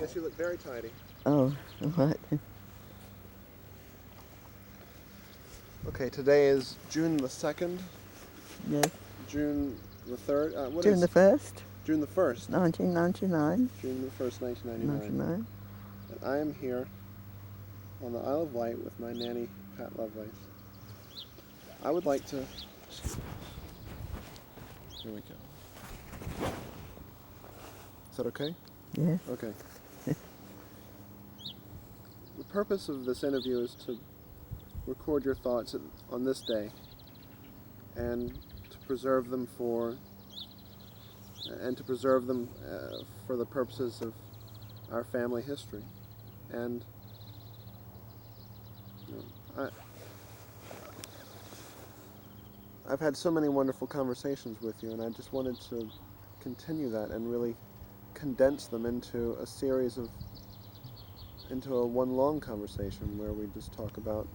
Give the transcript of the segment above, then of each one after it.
Yes, you look very tidy. Oh, all right. Okay, today is June the 2nd, Yes. June the 3rd. June the 1st, June the 1st. 1999. June the 1st, 1999. And I am here on the Isle of Wight with my nanny, Pat Lovelace. I would like to... Here we go. Is that okay? Yes. Okay. The purpose of this interview is to record your thoughts on this day and to preserve them for the purposes of our family history. And I've had so many wonderful conversations with you, and I just wanted to continue that and really condense them into a one long conversation where we just talk about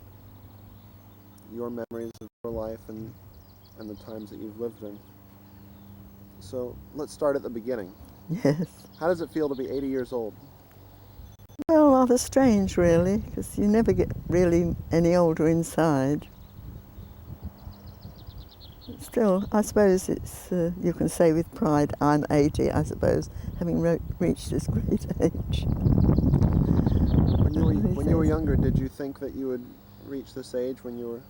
your memories of your life and the times that you've lived in. So let's start at the beginning. Yes. How does it feel to be 80 years old? Well, rather strange, really, because you never get really any older inside. Still, I suppose it's, you can say with pride, I'm 80, I suppose, having reached this great age. When you were younger, did you think that you would reach this age when you were...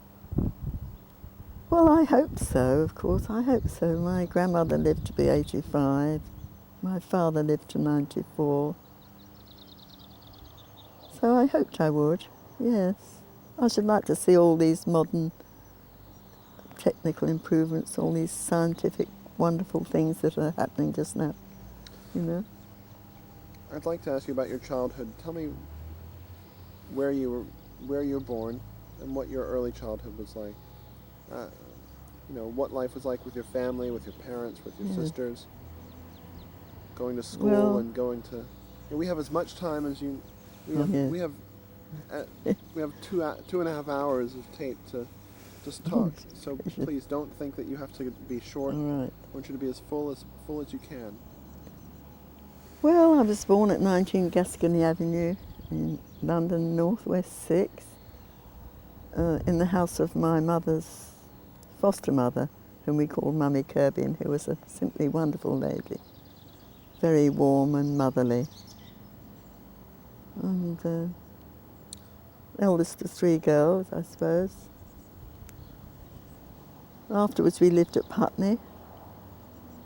Well, I hoped so, of course, I hoped so. My grandmother lived to be 85. My father lived to 94. So I hoped I would, yes. I should like to see all these modern technical improvements, all these scientific, wonderful things that are happening just now, you know. I'd like to ask you about your childhood. Tell me where you were born and what your early childhood was like. What life was like with your family, with your parents, with your sisters, going to school and going to... we have as much time as you... We have 2.5 hours of tape to just talk. So please don't think that you have to be short. All right. I want you to be as full as you can. Well, I was born at 19 Gascony Avenue in London, Northwest 6, in the house of my mother's foster mother, whom we called Mummy Kirby, and who was a simply wonderful lady, very warm and motherly. And eldest of 3 girls, I suppose. Afterwards we lived at Putney,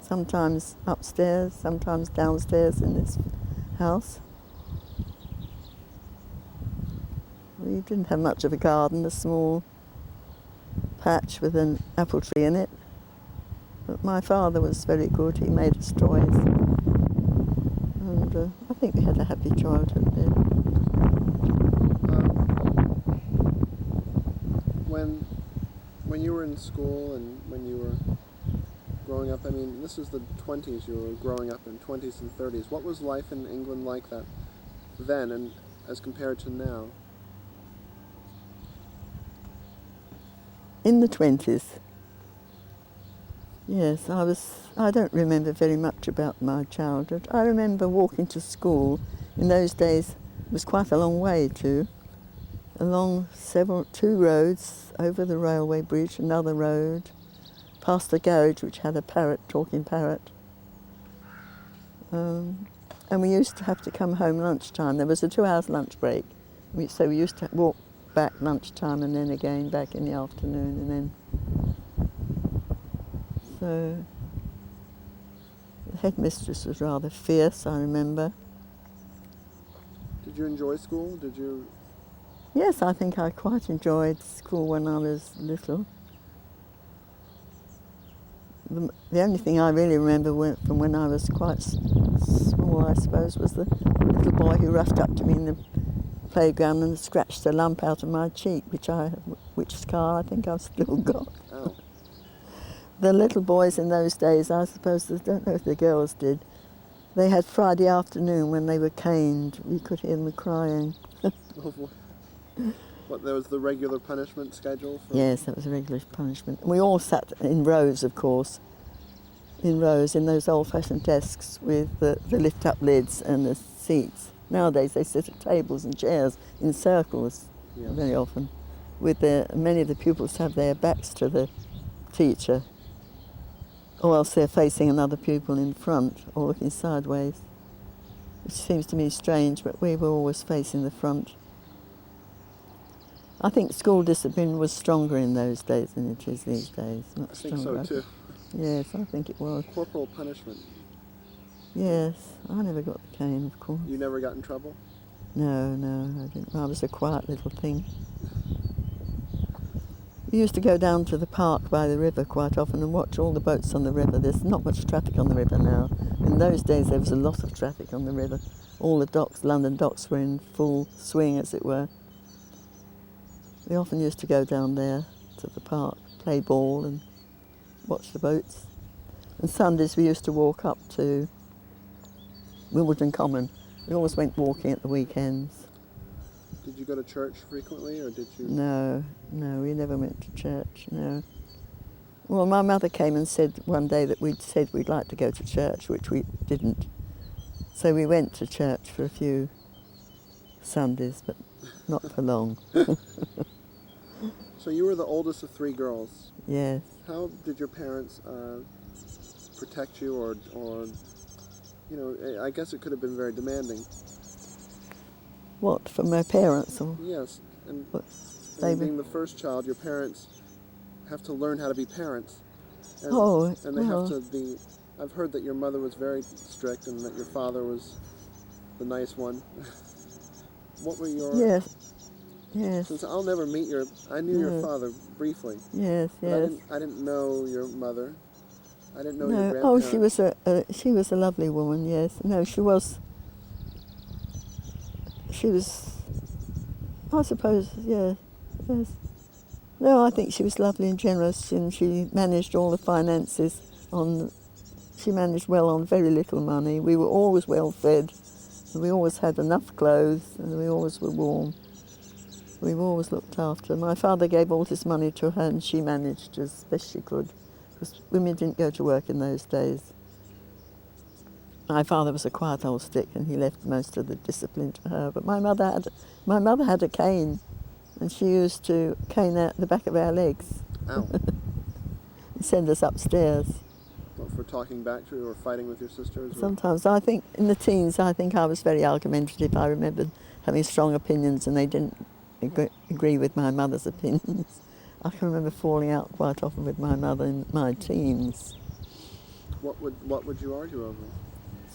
sometimes upstairs, sometimes downstairs in this house. We didn't have much of a garden, a small patch with an apple tree in it. But my father was very good, he made us toys. And I think we had a happy childhood there. When you were in school and when you were growing up, I mean, this is the 20s, you were growing up in 20s and 30s. What was life in England like that then and as compared to now? In the 20s, yes, I don't remember very much about my childhood. I remember walking to school. In those days, it was quite a long way too, along 2 roads, over the railway bridge, another road, past the garage which had a talking parrot. And we used to have to come home lunchtime. There was a 2-hour lunch break, so we used to walk back lunchtime and then again back in the afternoon, and then... So the headmistress was rather fierce, I remember. Did you enjoy school? Yes, I think I quite enjoyed school when I was little. The only thing I really remember from when I was quite small, I suppose, was the little boy who roughed up to me in the playground and scratched a lump out of my cheek, which scar I think I've still got. Oh. The little boys in those days, I suppose, I don't know if the girls did, they had Friday afternoon when they were caned. We could hear them crying. What, there was the regular punishment schedule? Yes, that was a regular punishment. We all sat in rows, of course, in those old-fashioned desks with the lift-up lids and the seats. Nowadays they sit at tables and chairs in circles Yes. very often. Many of the pupils have their backs to the teacher, or else they're facing another pupil in front or looking sideways, which seems to me strange, but we were always facing the front. I think school discipline was stronger in those days than it is these days. Not I think stronger. so too. Yes, I think it was. Corporal punishment. Yes, I never got the cane, of course. You never got in trouble? No, I didn't. I was a quiet little thing. We used to go down to the park by the river quite often and watch all the boats on the river. There's not much traffic on the river now. In those days there was a lot of traffic on the river. All the docks, London docks, were in full swing, as it were. We often used to go down there to the park, play ball and watch the boats. And Sundays we used to walk up to Wimbledon Common. We always went walking at the weekends. Did you go to church frequently, or did you? No, we never went to church, no. Well, my mother came and said one day that we'd said we'd like to go to church, which we didn't. So we went to church for a few Sundays, but not for long. So you were the oldest of 3 girls. Yes. How did your parents protect you, or you know, I guess it could have been very demanding. What, from my parents? Or Yes, and what, being the first child, your parents have to learn how to be parents. And, and they well, have to be. I've heard that your mother was very strict, and that your father was the nice one. What were your? Yes. Since I'll never meet I knew your father briefly. Yes. But I didn't know your mother. I didn't know your grandparents. Oh, she was a lovely woman. Yes. No, she was. I suppose. Yeah. Yes. No, I think she was lovely and generous, and she managed all the finances she managed well on very little money. We were always well fed, and we always had enough clothes, and we always were warm. We were always looked after. My father gave all his money to her, and she managed as best she could, because women didn't go to work in those days. My father was a quiet old stick, and he left most of the discipline to her. But my mother had a cane, and she used to cane out the back of our legs. Ow. And send us upstairs. What, for talking back to you or fighting with your sisters? Or? Sometimes. I think in the teens, I think I was very argumentative. I remembered having strong opinions, and they didn't agree with my mother's opinions. I can remember falling out quite often with my mother in my teens. What would you argue over?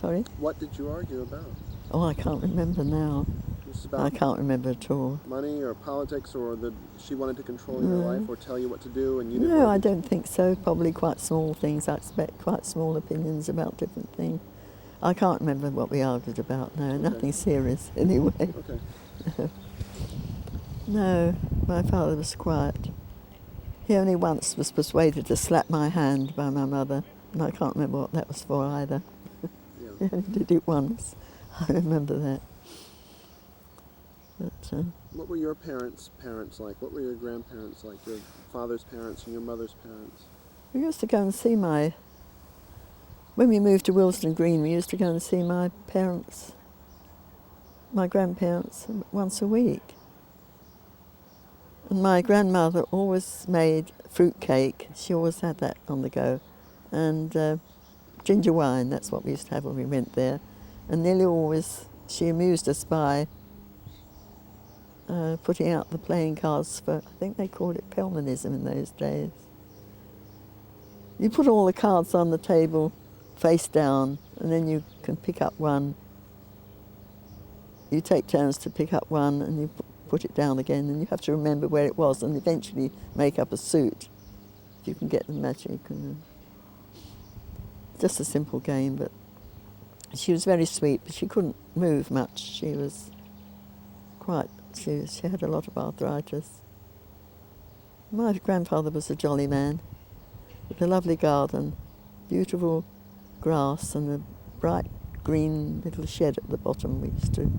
Sorry? What did you argue about? Oh, I can't remember now. Just about I can't remember at all. money or politics, or that she wanted to control your life or tell you what to do, and you didn't. No, I don't think so. Probably quite small things. I expect quite small opinions about different things. I can't remember what we argued about. No, nothing serious anyway. Okay. No, my father was quiet. He only once was persuaded to slap my hand by my mother, and I can't remember what that was for either. Yeah. He only did it once. I remember that. But, What were your parents' like? What were your grandparents like? Your father's parents and your mother's parents? we used to go and see when we moved to Willesden Green, we used to go and see my grandparents once a week. And my grandmother always made fruit cake. She always had that on the go. And ginger wine, that's what we used to have when we went there. And nearly always she amused us by putting out the playing cards for, I think they called it Pelmanism in those days. You put all the cards on the table face down, and then you can pick up one. You take turns to pick up one, and you put it down again, and you have to remember where it was, and eventually make up a suit. If you can get the magic. Just a simple game, but she was very sweet, but she couldn't move much. She was she had a lot of arthritis. My grandfather was a jolly man, with a lovely garden, beautiful grass, and a bright green little shed at the bottom. We used to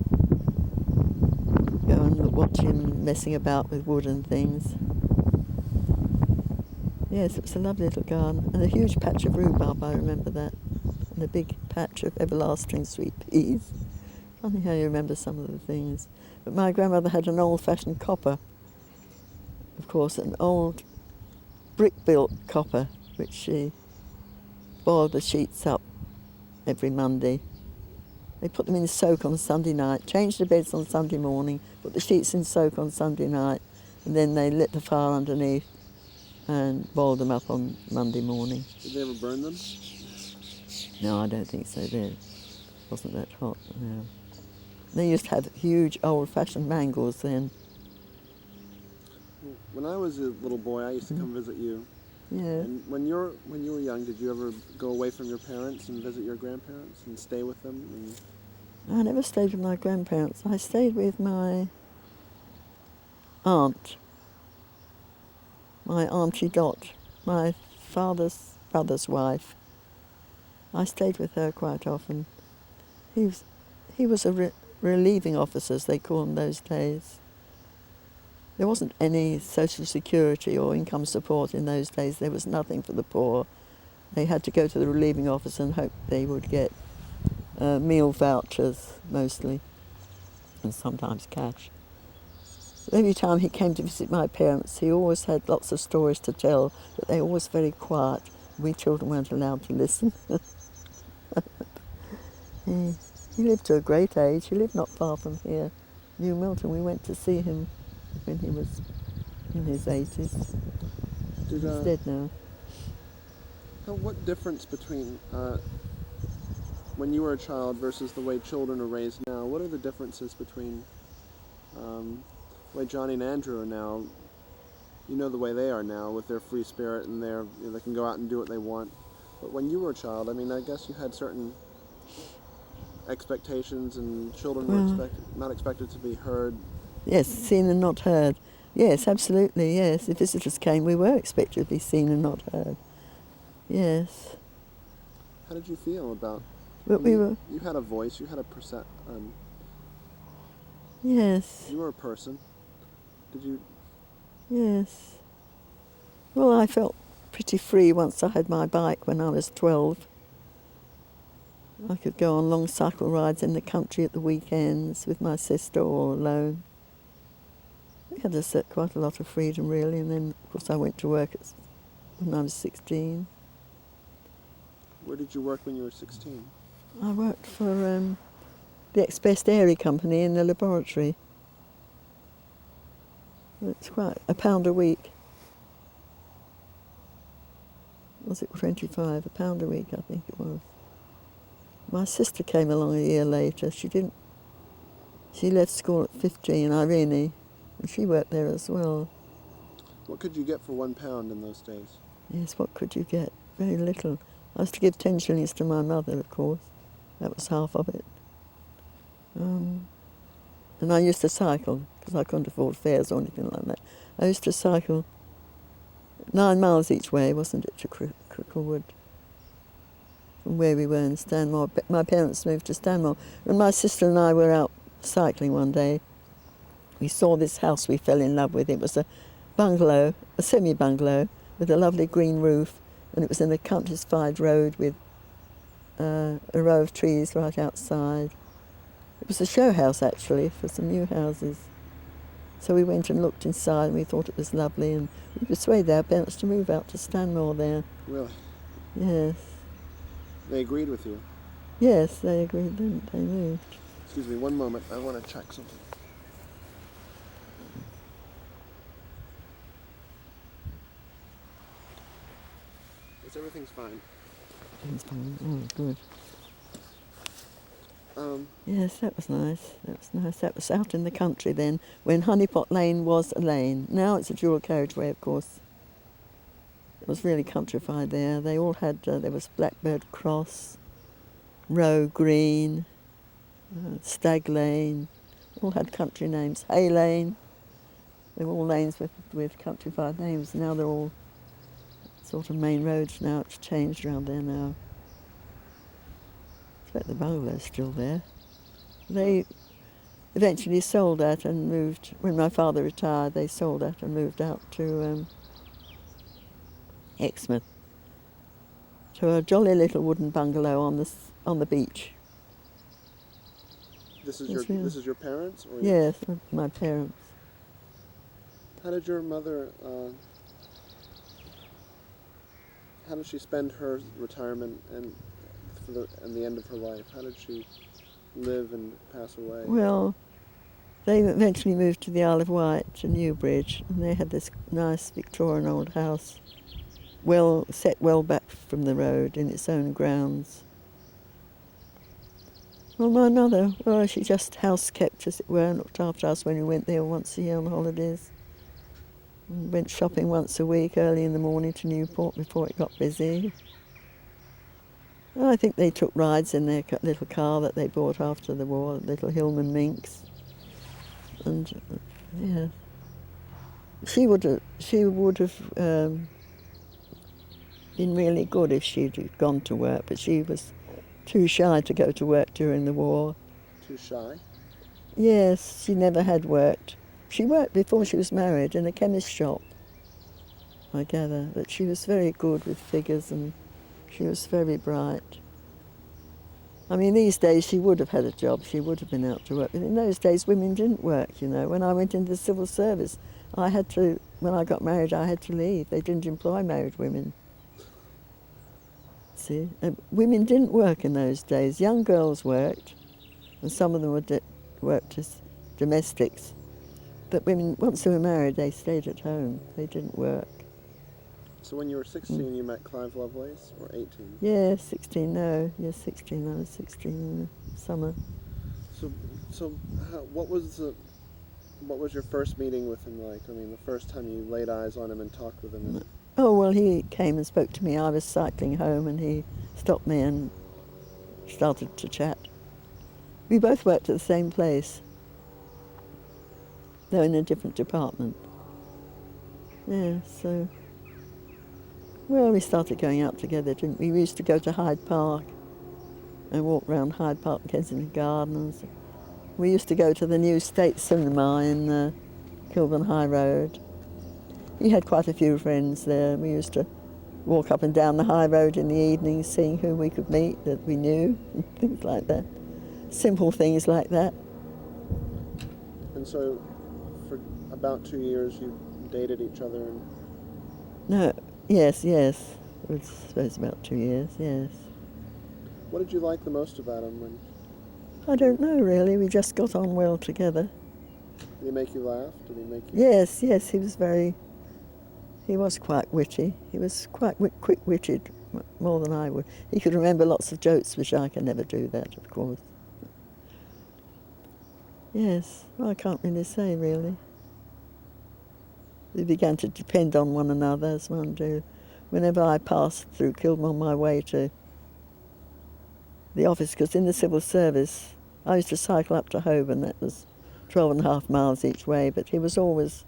go and watch him messing about with wood and things. Yes, it was a lovely little garden, and a huge patch of rhubarb, I remember that, and a big patch of everlasting sweet peas. Funny how you remember some of the things. But my grandmother had an old-fashioned copper, of course, an old brick-built copper, which she boiled the sheets up every Monday. They put them in soak on Sunday night, changed the beds on Sunday morning, put the sheets in soak on Sunday night, and then they lit the fire underneath and boiled them up on Monday morning. Did they ever burn them? No, I don't think so. It wasn't that hot. No. They used to have huge old-fashioned mangles then. When I was a little boy, I used to come visit you. Yeah. And when you were young, did you ever go away from your parents and visit your grandparents and stay with them? I never stayed with my grandparents. I stayed with my aunt, my Auntie Dot, my father's brother's wife. I stayed with her quite often. He was a relieving officer, as they called them those days. There wasn't any social security or income support in those days. There was nothing for the poor. They had to go to the relieving office and hope they would get meal vouchers, mostly, and sometimes cash. Every time he came to visit my parents, he always had lots of stories to tell, but they were always very quiet. We children weren't allowed to listen. He lived to a great age. He lived not far from here, New Milton. We went to see him when he was in his 80s. He's dead now. What difference between when you were a child versus the way children are raised now? What are the differences between the way Johnny and Andrew are now? You know the way they are now with their free spirit and they can go out and do what they want. But when you were a child, I mean, I guess you had certain expectations, and children were not expected to be heard. Yes, seen and not heard. Yes, absolutely, yes. If visitors came, we were expected to be seen and not heard. Yes. How did you feel about... But you had a voice, you had a yes. You were a person. Did you... Yes. Well, I felt pretty free once I had my bike when I was 12. I could go on long cycle rides in the country at the weekends with my sister or alone. We had quite a lot of freedom, really, and then, of course, I went to work when I was 16. Where did you work when you were 16? I worked for the Express Dairy Company in the laboratory. It's quite £1 a week. Was it 25? £1 a week, I think it was. My sister came along a year later. She left school at 15, Irene, and she worked there as well. What could you get for £1 in those days? Yes, what could you get? Very little. I was to give 10 shillings to my mother, of course. That was half of it. And I used to cycle, because I couldn't afford fares or anything like that. I used to cycle 9 miles each way, wasn't it, to Cricklewood, from where we were in Stanmore. My parents moved to Stanmore. When my sister and I were out cycling one day, we saw this house we fell in love with. It was a bungalow, a semi-bungalow, with a lovely green roof, and it was in a countryside road with a row of trees right outside. It was a show house, actually, for some new houses. So we went and looked inside, and we thought it was lovely, and we persuaded our parents to move out to Stanmore there. Really? Yes. They agreed with you? Yes, they agreed, they moved. Excuse me, one moment. I want to check something. Yes, everything's fine. Everything's fine. Oh, good. Yes, that was nice. That was out in the country then, when Honeypot Lane was a lane. Now it's a dual carriageway, of course. It was really countrified there. They all had, there was Blackbird Cross, Row Green, Stag Lane, all had country names. Hay Lane. They were all lanes with countrified names. Now they're all sort of main roads now. It's changed around there now. I bet the bungalow's still there. They eventually sold that and moved, when my father retired, they sold that and moved out to Exmouth, to a jolly little wooden bungalow on the beach. This is It's your real. this is your parents, or Yes, my parents. how did your mother? How did she spend her retirement and the end of her life? How did she live and pass away? Well, they eventually moved to the Isle of Wight, to Newbridge, and they had this nice Victorian old house, set well back from the road in its own grounds. Well, my mother, she just house kept, as it were, and looked after us when we went there once a year on holidays. And went shopping once a week, early in the morning to Newport before it got busy. And I think they took rides in their little car that they bought after the war, little Hillman Minx. And yeah, she would have been really good if she'd gone to work, but she was too shy to go to work during the war. Too shy? Yes, she never had worked. She worked before she was married in a chemist shop, I gather, but she was very good with figures and she was very bright. I mean, these days she would have had a job, she would have been out to work, but in those days women didn't work, you know. When I went into the civil service, when I got married, I had to leave. They didn't employ married women. See, women didn't work in those days. Young girls worked, and some of them worked as domestics. But women, once they were married, they stayed at home. They didn't work. So when you were 16, you met Clive Lovelace, or 18? Yeah, 16, no. Yeah, 16. I was 16 in the summer. So what was your first meeting with him like? I mean, the first time you laid eyes on him and talked with him? Oh, well, he came and spoke to me. I was cycling home and he stopped me and started to chat. We both worked at the same place, though in a different department. Yeah, so... Well, we started going out together, didn't we? We used to go to Hyde Park and walk around Hyde Park and Kensington Gardens. We used to go to the new State Cinema in Kilburn High Road. He had quite a few friends there. We used to walk up and down the high road in the evenings, seeing who we could meet that we knew, and things like that. Simple things like that. And so, for about 2 years, you dated each other? No, yes. It was, I suppose, about 2 years, yes. What did you like the most about him? I don't know, really. We just got on well together. Did he make you laugh? Did he make you... Yes, he was quite witty. He was quite quick-witted, more than I would. He could remember lots of jokes, which I can never do that, of course. Yes, well, I can't really say, really. We began to depend on one another, as one do. Whenever I passed through Kilburn on my way to the office, because in the civil service, I used to cycle up to Holborn. That was 12.5 miles each way, but he was always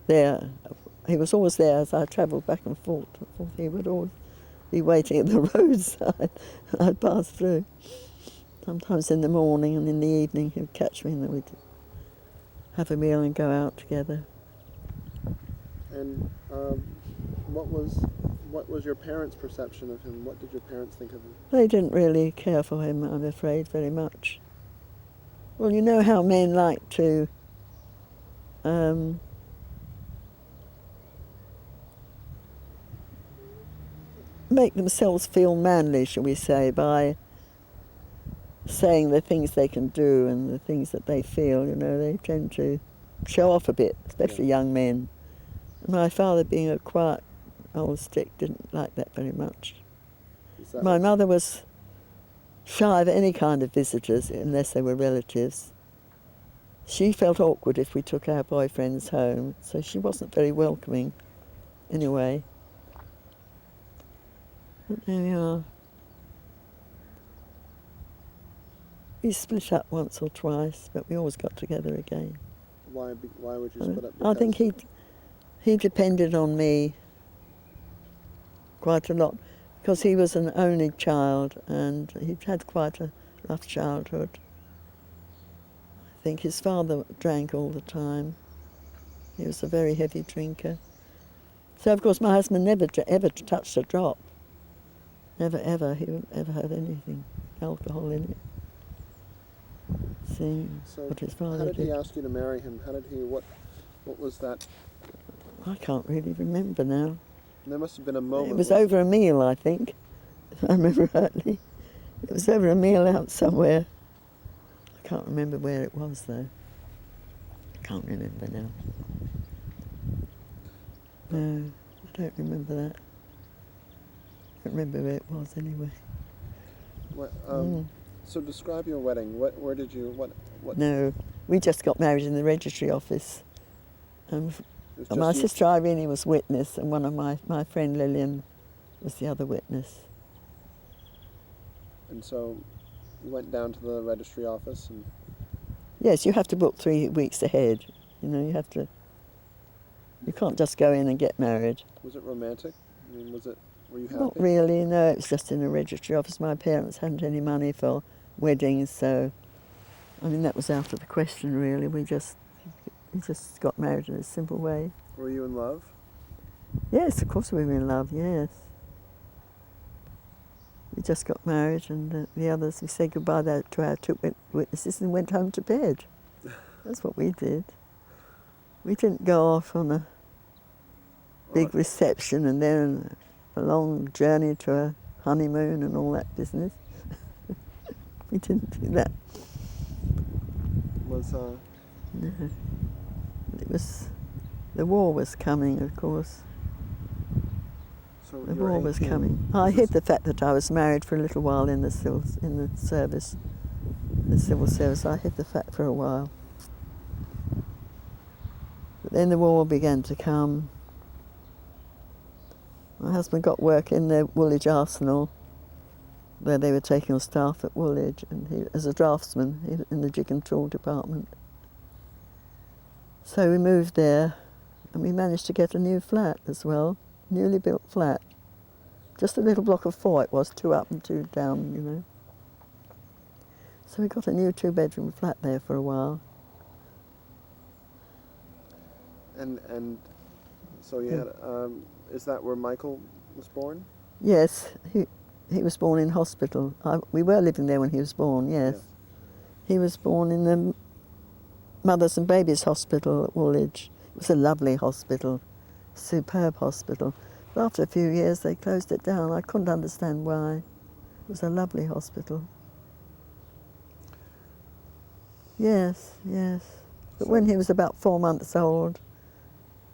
there. He was always there as I travelled back and forth. He would always be waiting at the roadside. I'd pass through. Sometimes in the morning and in the evening he would catch me and then we'd have a meal and go out together. And what was your parents' perception of him? What did your parents think of him? They didn't really care for him, I'm afraid, very much. Well, you know how men like to make themselves feel manly, shall we say, by saying the things they can do and the things that they feel. You know, they tend to show off a bit, especially young men. My father, being a quiet old stick, didn't like that very much. My mother was shy of any kind of visitors unless they were relatives. She felt awkward if we took our boyfriends home, so she wasn't very welcoming anyway. But there we are. We split up once or twice, but we always got together again. Why would you split up? I think he depended on me quite a lot, because he was an only child and he'd had quite a rough childhood. I think his father drank all the time. He was a very heavy drinker. So, of course, my husband never ever touched a drop. Never, ever. He wouldn't ever have anything, alcohol in it. amazing So what his how father did he did. ask you to marry him? How did he, what was that? I can't really remember now. There must have been a moment. It was over a meal, I think, if I remember rightly. It was over a meal out somewhere. I can't remember where it was, though. I can't remember now. No, I don't remember that. I don't remember where it was, anyway. What, So describe your wedding. Where did you, what? No, we just got married in the registry office. It was just My you- sister Irene was witness, and one of my friend Lillian was the other witness. And so you went down to the registry office and... Yes, you have to book 3 weeks ahead. You know, you can't just go in and get married. Was it romantic? I mean, were you happy? Not really, no, it was just in a registry office. My parents hadn't any money for weddings, so, I mean, that was out of the question, really. We just got married in a simple way. Were you in love? Yes, of course we were in love, yes. We just got married, and the others, we said goodbye to our two witnesses and went home to bed. That's what we did. We didn't go off on a big reception and then a long journey to a honeymoon and all that business. We didn't do that. No. It was, the war was coming, of course. So The you were war was 18. coming. I hid the fact that I was married for a little while in the service. The civil service, I hid the fact for a while. But then the war began to come. My husband got work in the Woolwich Arsenal, where they were taking on staff at Woolwich, and he, as a draftsman in the jig and tool department. So we moved there, and we managed to get a new flat as well, newly built flat. Just a little block of 4 it was, 2 up and 2 down, you know. So we got a new 2-bedroom flat there for a while. And so you had, is that where Michael was born? Yes, he was born in hospital. We were living there when he was born, yes. He was born in the Mothers and Babies Hospital at Woolwich. It was a lovely hospital, superb hospital. But after a few years they closed it down. I couldn't understand why. It was a lovely hospital. Yes, yes. But when he was about 4 months old,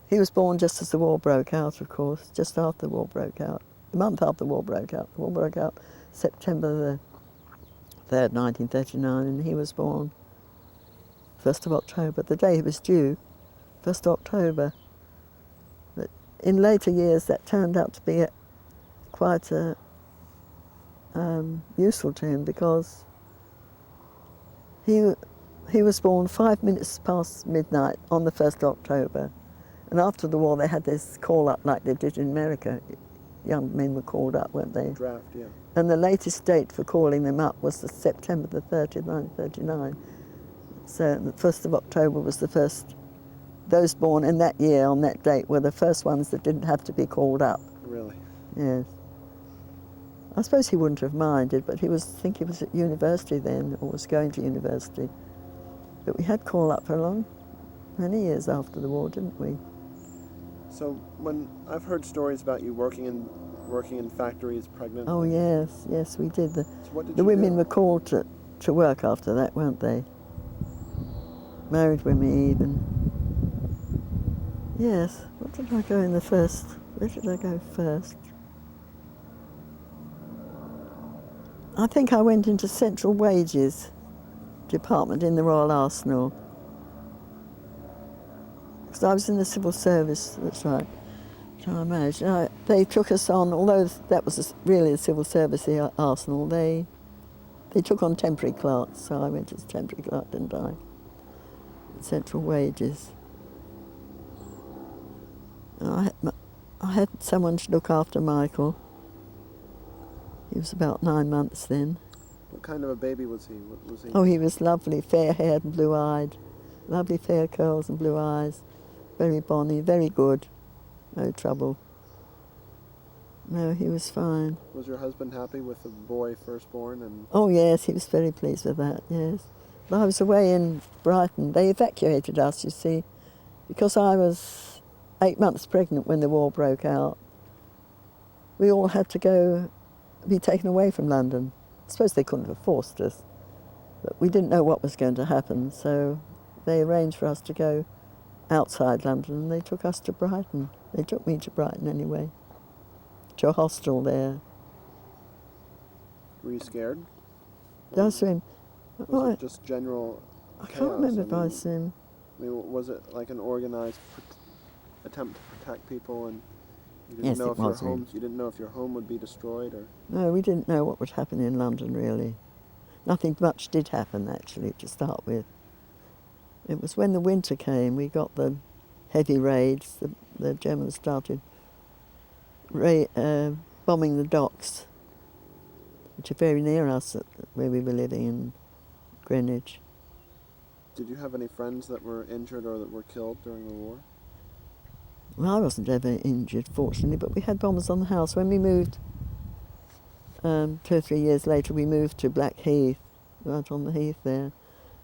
he was born just as the war broke out, of course, just after the war broke out. A month after the war broke out. The war broke out September the 3rd, 1939, and he was born 1st of October, the day he was due, 1st October. But in later years that turned out to be quite useful to him, because he was born 5 minutes past midnight on the 1st of October. And after the war they had this call-up like they did in America. Young men were called up, weren't they? Draft, yeah. And the latest date for calling them up was the September the 30th, 1939. So the 1st of October was the first. Those born in that year on that date were the first ones that didn't have to be called up. Really? Yes. I suppose he wouldn't have minded, but I think he was at university then, or was going to university. But we had call-up for many years after the war, didn't we? So when I've heard stories about you working in factories, pregnant. Oh yes, yes, we did. So what did The you women do? were called to work after that, weren't they? Married women even. Yes. What did I go in the first? Where did I go first? I think I went into Central Wages Department in the Royal Arsenal. Because I was in the civil service, that's right. So I managed. They took us on, although that was really a civil service, the Arsenal, they took on temporary clerks, so I went as temporary clerk, didn't I? Central Wages. I had someone to look after Michael. He was about 9 months then. What kind of a baby was he? What was he? Oh, he was lovely, fair-haired and blue-eyed. Lovely fair curls and blue eyes. Very bonny, very good. No trouble. No, he was fine. Was your husband happy with the boy firstborn? And Oh yes, he was very pleased with that, yes. I was away in Brighton. They evacuated us, you see, because I was 8 months pregnant when the war broke out. We all had to be taken away from London. I suppose they couldn't have forced us, but we didn't know what was going to happen, so they arranged for us to go outside London, and they took us to Brighton. They took me to Brighton anyway, to a hostel there. Were you scared? Did I swim? Was it just general I chaos? can't remember if I swim. I mean, was it like an organized attempt to protect people, and you didn't Yes, know it if your was, really. homes, you didn't know if your home would be destroyed, or? No, we didn't know what would happen in London, really. Nothing much did happen, actually, to start with. It was when the winter came, we got the heavy raids. The Germans started bombing the docks, which are very near us, where we were living in Greenwich. Did you have any friends that were injured or that were killed during the war? Well, I wasn't ever injured, fortunately, but we had bombers on the house. When we moved, 2 or 3 years later, we moved to Blackheath, right on the heath there.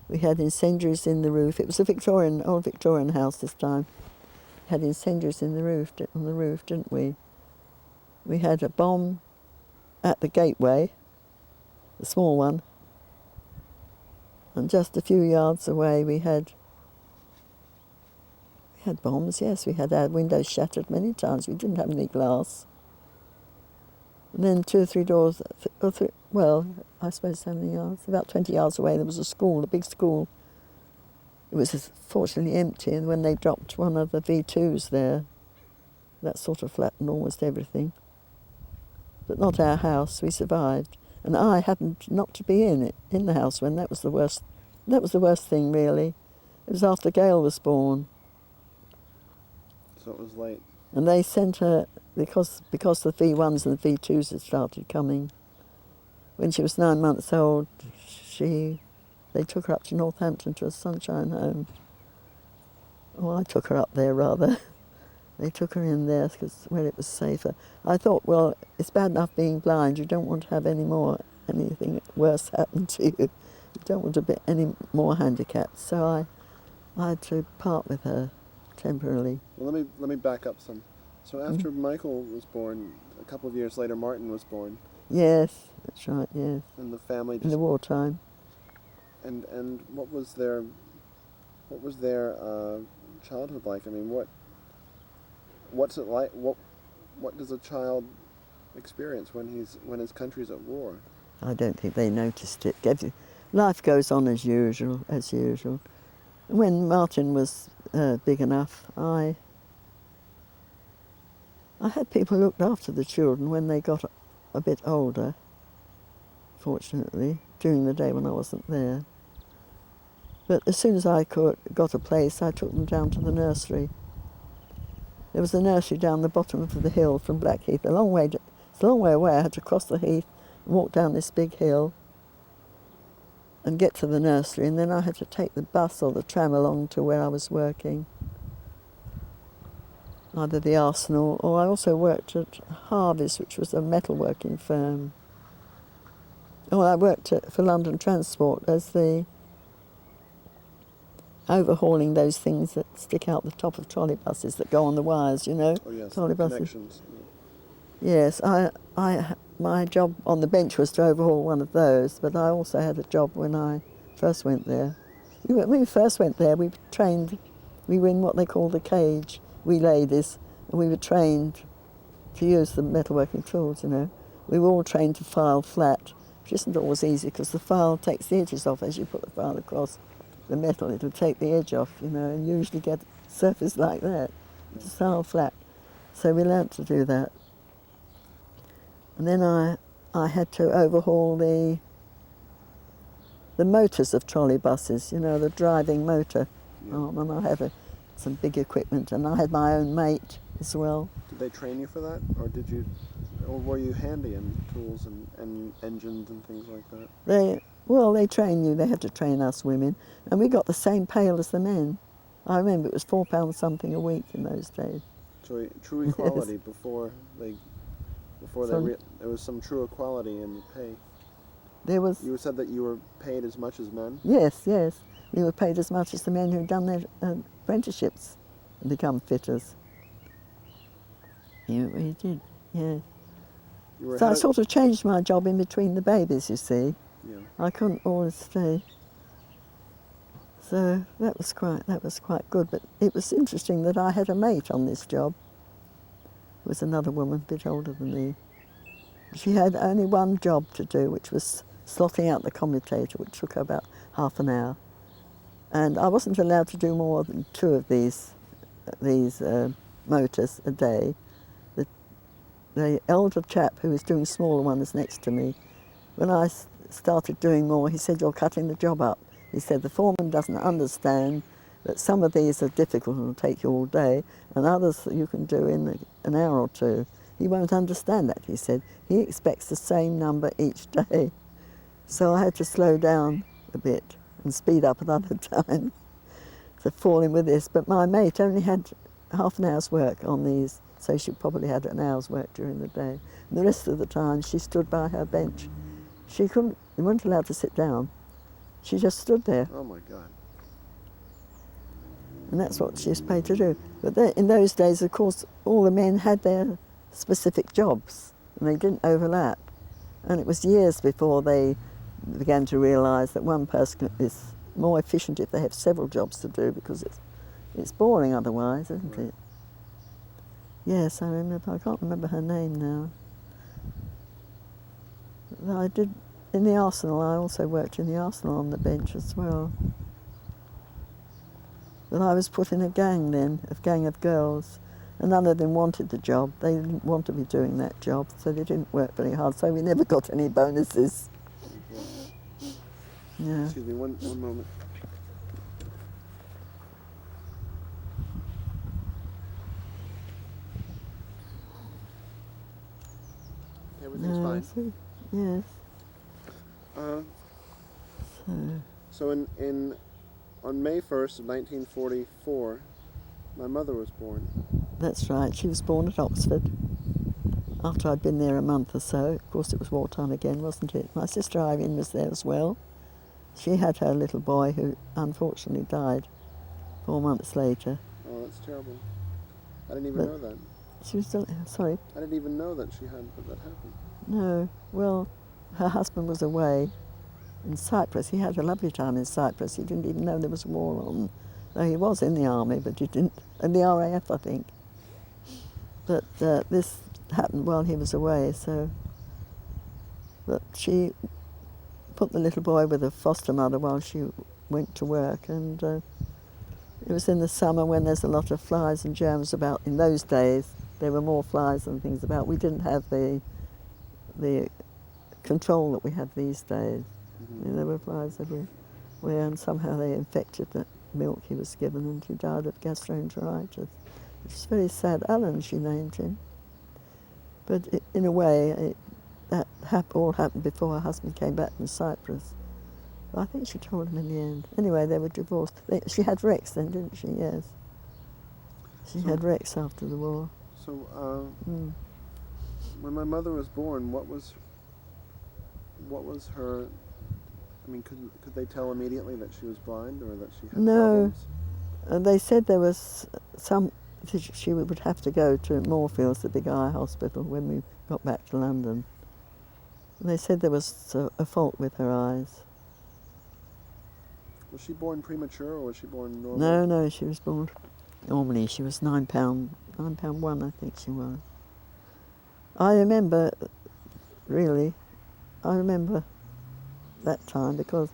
We had incendiaries in the roof. It was a old Victorian house this time. We had incendiaries on the roof, didn't we? We had a bomb at the gateway, the small one, and just a few yards away we had bombs, yes. We had our windows shattered many times. We didn't have any glass. And then 2 or 3 doors, I suppose how many yards? About 20 yards away there was a school, a big school. It was fortunately empty, and when they dropped one of the V2s there, that sort of flattened almost everything. But not our house, we survived. And I happened not to be in the house when that was the worst thing, really. It was after Gail was born. So it was late. And they sent her, because the V1s and the V2s had started coming. When she was 9 months old, they took her up to Northampton to a Sunshine Home. Oh, I took her up there, rather. They took her in there where it was safer. I thought, well, it's bad enough being blind. You don't want to have anything worse happen to you. You don't want to be any more handicapped. So I had to part with her temporarily. Well, let me back up some. So after Michael was born, a couple of years later, Martin was born. Yes, that's right. Yes. And the family just in the wartime. And what was their childhood like? I mean, what's it like? What does a child experience when his country's at war? I don't think they noticed it. Life goes on as usual. When Martin was big enough, I had people who looked after the children when they got a bit older, fortunately, during the day when I wasn't there. But as soon as I got a place, I took them down to the nursery. There was a nursery down the bottom of the hill from Blackheath. It's a long way away. I had to cross the heath and walk down this big hill and get to the nursery, and then I had to take the bus or the tram along to where I was working, either the Arsenal, or I also worked at Harvey's, which was a metalworking firm. Oh, I worked for London Transport as the overhauling those things that stick out the top of trolley buses that go on the wires, you know. Oh yes, trolley buses. connections. Yes, my job on the bench was to overhaul one of those, but I also had a job when I first went there. When we first went there, we were in what they call the cage, we ladies, and we were trained to use the metalworking tools, you know. We were all trained to file flat, which isn't always easy because the file takes the edges off as you put the file across the metal. It'll take the edge off, you know, and you usually get a surface like that. It's file flat. So we learnt to do that. And then I had to overhaul the motors of trolley buses, you know, the driving motor. Yeah. And I had some big equipment, and I had my own mate as well. Did they train you for that, or were you handy in tools and engines and things like that? They train you. They have to train us women, and we got the same pay as the men. I remember it was £4 something a week in those days. So true equality. Yes. There was some true equality in pay. There was... You said that you were paid as much as men? Yes, yes. We were paid as much as the men who'd done their apprenticeships and become fitters. Yeah, we did, yeah. So I sort of changed my job in between the babies, you see. Yeah. I couldn't always stay. So that was quite good. But it was interesting that I had a mate on this job. It was another woman, a bit older than me. She had only one job to do, which was slotting out the commutator, which took her about half an hour. And I wasn't allowed to do more than 2 of these motors a day. The elder chap who was doing smaller ones next to me, when I started doing more, he said, "You're cutting the job up." He said, "The foreman doesn't understand that some of these are difficult and will take you all day, and others you can do in an hour or 2. He won't understand that," he said. "He expects the same number each day." So I had to slow down a bit and speed up another time to fall in with this. But my mate only had half an hour's work on these, so she probably had an hour's work during the day. And the rest of the time she stood by her bench. You weren't allowed to sit down. She just stood there. Oh my God. And that's what she was paid to do. But in those days, of course, all the men had their specific jobs and they didn't overlap. And it was years before they began to realise that one person is more efficient if they have several jobs to do, because it's boring otherwise, isn't it? Yes, I remember. I can't remember her name now. I did in the arsenal. I also worked in the arsenal on the bench as well. But I was put in a gang then, a gang of girls, and none of them wanted the job. They didn't want to be doing that job, so they didn't work very hard. So we never got any bonuses. Yeah. Excuse me, one moment. Everything's fine. Yes. So on May 1st of 1944, my mother was born. That's right. She was born at Oxford after I'd been there a month or so. Of course, it was wartime again, wasn't it? My sister Irene was there as well. She had her little boy who unfortunately died 4 months later. Oh, that's terrible. I didn't even know that. She was still, sorry? I didn't even know that that happened. No. Well, her husband was away in Cyprus. He had a lovely time in Cyprus. He didn't even know there was a war on. Though he was in the army, but he didn't, in the RAF, I think. But this happened while he was away, so. But she put the little boy with a foster mother while she went to work, and it was in the summer when there's a lot of flies and germs about. In those days, there were more flies and things about. We didn't have the control that we have these days. Mm-hmm. I mean, there were flies everywhere, and somehow they infected the milk he was given, and he died of gastroenteritis. It's very sad. Alan, she named him. But in a way, that all happened before her husband came back from Cyprus. But I think she told him in the end. Anyway, they were divorced. She had Rex then, didn't she? Yes. She had Rex after the war. So, when my mother was born, what was her? I mean, could they tell immediately that she was blind or that she had problems? No. They said there was she would have to go to Moorfields, the big eye hospital, when we got back to London. They said there was a fault with her eyes. Was she born premature or was she born normal? No, she was born normally. She was £9 1, I think she was. I remember that time because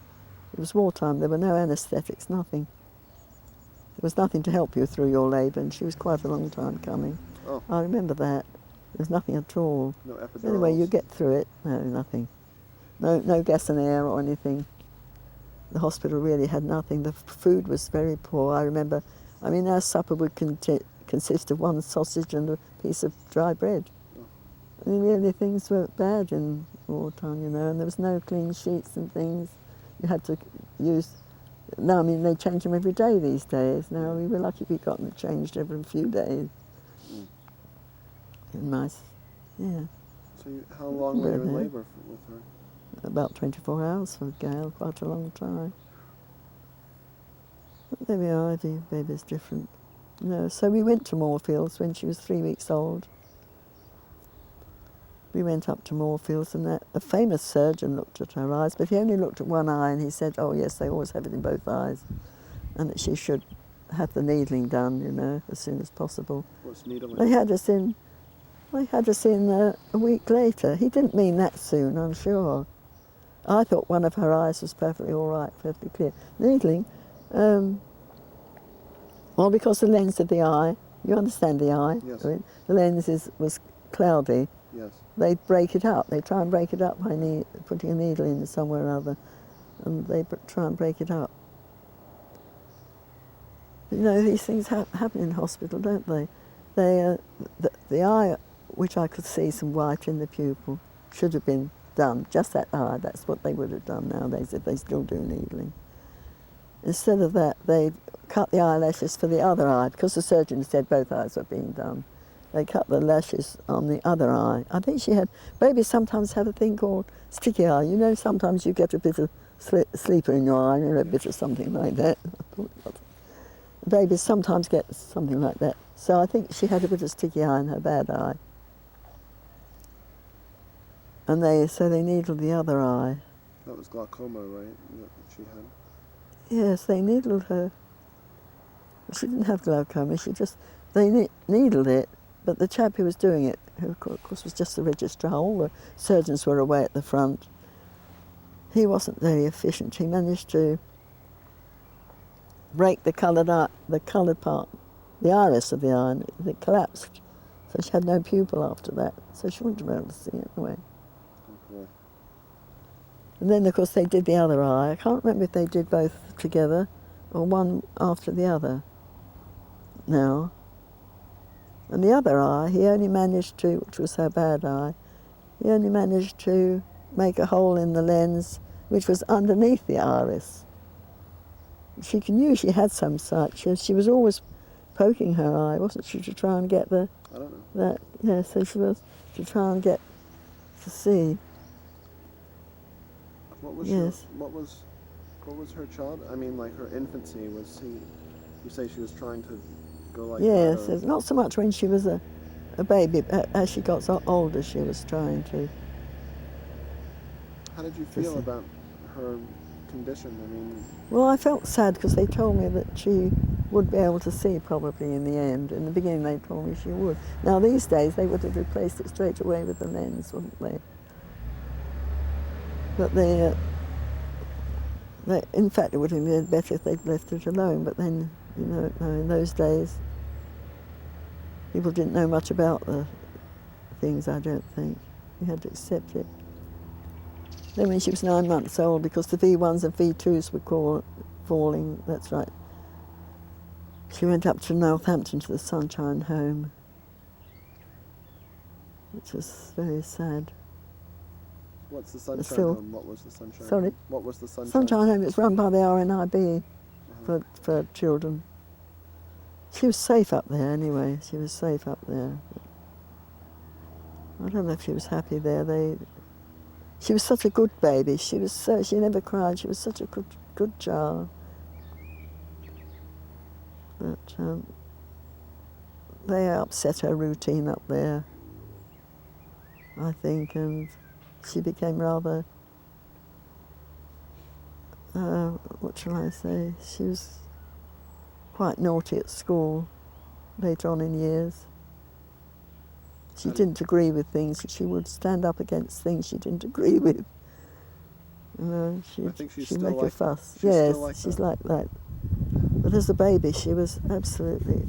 it was wartime. There were no anaesthetics, nothing. There was nothing to help you through your labour, and she was quite a long time coming. Oh. I remember that. There was nothing at all. No epidurals? Anyway, you get through it. No, nothing. No gas and air or anything. The hospital really had nothing. The food was very poor. I remember, our supper would consist of one sausage and a piece of dry bread. I mean, really, things were bad in wartime, and there was no clean sheets and things. You had to use. No, they change them every day these days. Now, we were lucky we got them changed every few days. Nice, yeah. So how long were you in labour with her? about 24 hours for Gail, quite a long time. But there we are, every baby's different. No, so we went to Moorfields when she was 3 weeks old. We went up to Moorfields, and a famous surgeon looked at her eyes, but he only looked at one eye, and he said, oh yes, they always have it in both eyes, and that she should have the needling done, you know, as soon as possible. What's needling? They had us in a week later. He didn't mean that soon, I'm sure. I thought one of her eyes was perfectly all right, perfectly clear. Needling, well, because the lens of the eye, you understand the eye? Yes. I mean, the lens was cloudy. Yes. They'd break it up. They try and break it up by putting a needle in somewhere or other, and they try and break it up. You know, these things happen in hospital, don't they? The eye, which I could see some white in the pupil, should have been done. Just that eye, that's what they would have done nowadays if they still do needling. Instead of that, they cut the eyelashes for the other eye, because the surgeon said both eyes were being done. They cut the lashes on the other eye. I think babies sometimes have a thing called sticky eye. You know, sometimes you get a bit of sleeper in your eye, or a bit of something like that. Babies sometimes get something like that. So I think she had a bit of sticky eye in her bad eye. And so they needled the other eye. That was glaucoma, right? That she had. Yes, they needled her. She didn't have glaucoma. They needled it, but the chap who was doing it, who of course was just the registrar, all the surgeons were away at the front. He wasn't very efficient. He managed to break the coloured part, the iris of the eye, and it collapsed. So she had no pupil after that. So she wouldn't have been able to see it anyway. Okay. And then, of course, they did the other eye. I can't remember if they did both together or one after the other now. And the other eye, he only managed to, which was her bad eye, he only managed to make a hole in the lens which was underneath the iris. She knew she had some sight. She was always poking her eye, wasn't she, to try and get I don't know. yeah, so she was to try and get to see. What was what was her child? I mean, like her infancy. You say she was trying to go like yes, that? Yes, not so much when she was a baby, but as she got so older, she was trying to. How did you feel about her condition? I mean, well, I felt sad because they told me that she would be able to see probably in the end. In the beginning, they told me she would. Now these days, they would have replaced it straight away with the lens, wouldn't they? But in fact, it would have been better if they'd left it alone. But then, you know, in those days, people didn't know much about the things, I don't think. You had to accept it. Then when she was 9 months old, because the V1s and V2s were falling, that's right, she went up to Northampton to the Sunshine Home, which was very sad. What's the Sunshine Home? What was the Sunshine Sorry? Home? What was the Sunshine Sunshine Home? It's run by the RNIB for children. She was safe up there anyway. She was safe up there. I don't know if she was happy there. She was such a good baby. She never cried. She was such a good child. But they upset her routine up there, I think, and she became rather, what shall I say, she was quite naughty at school later on in years. She didn't agree with things. She would stand up against things she didn't agree with. You know, she'd make a fuss. Yes, she's like that. But as a baby, she was absolutely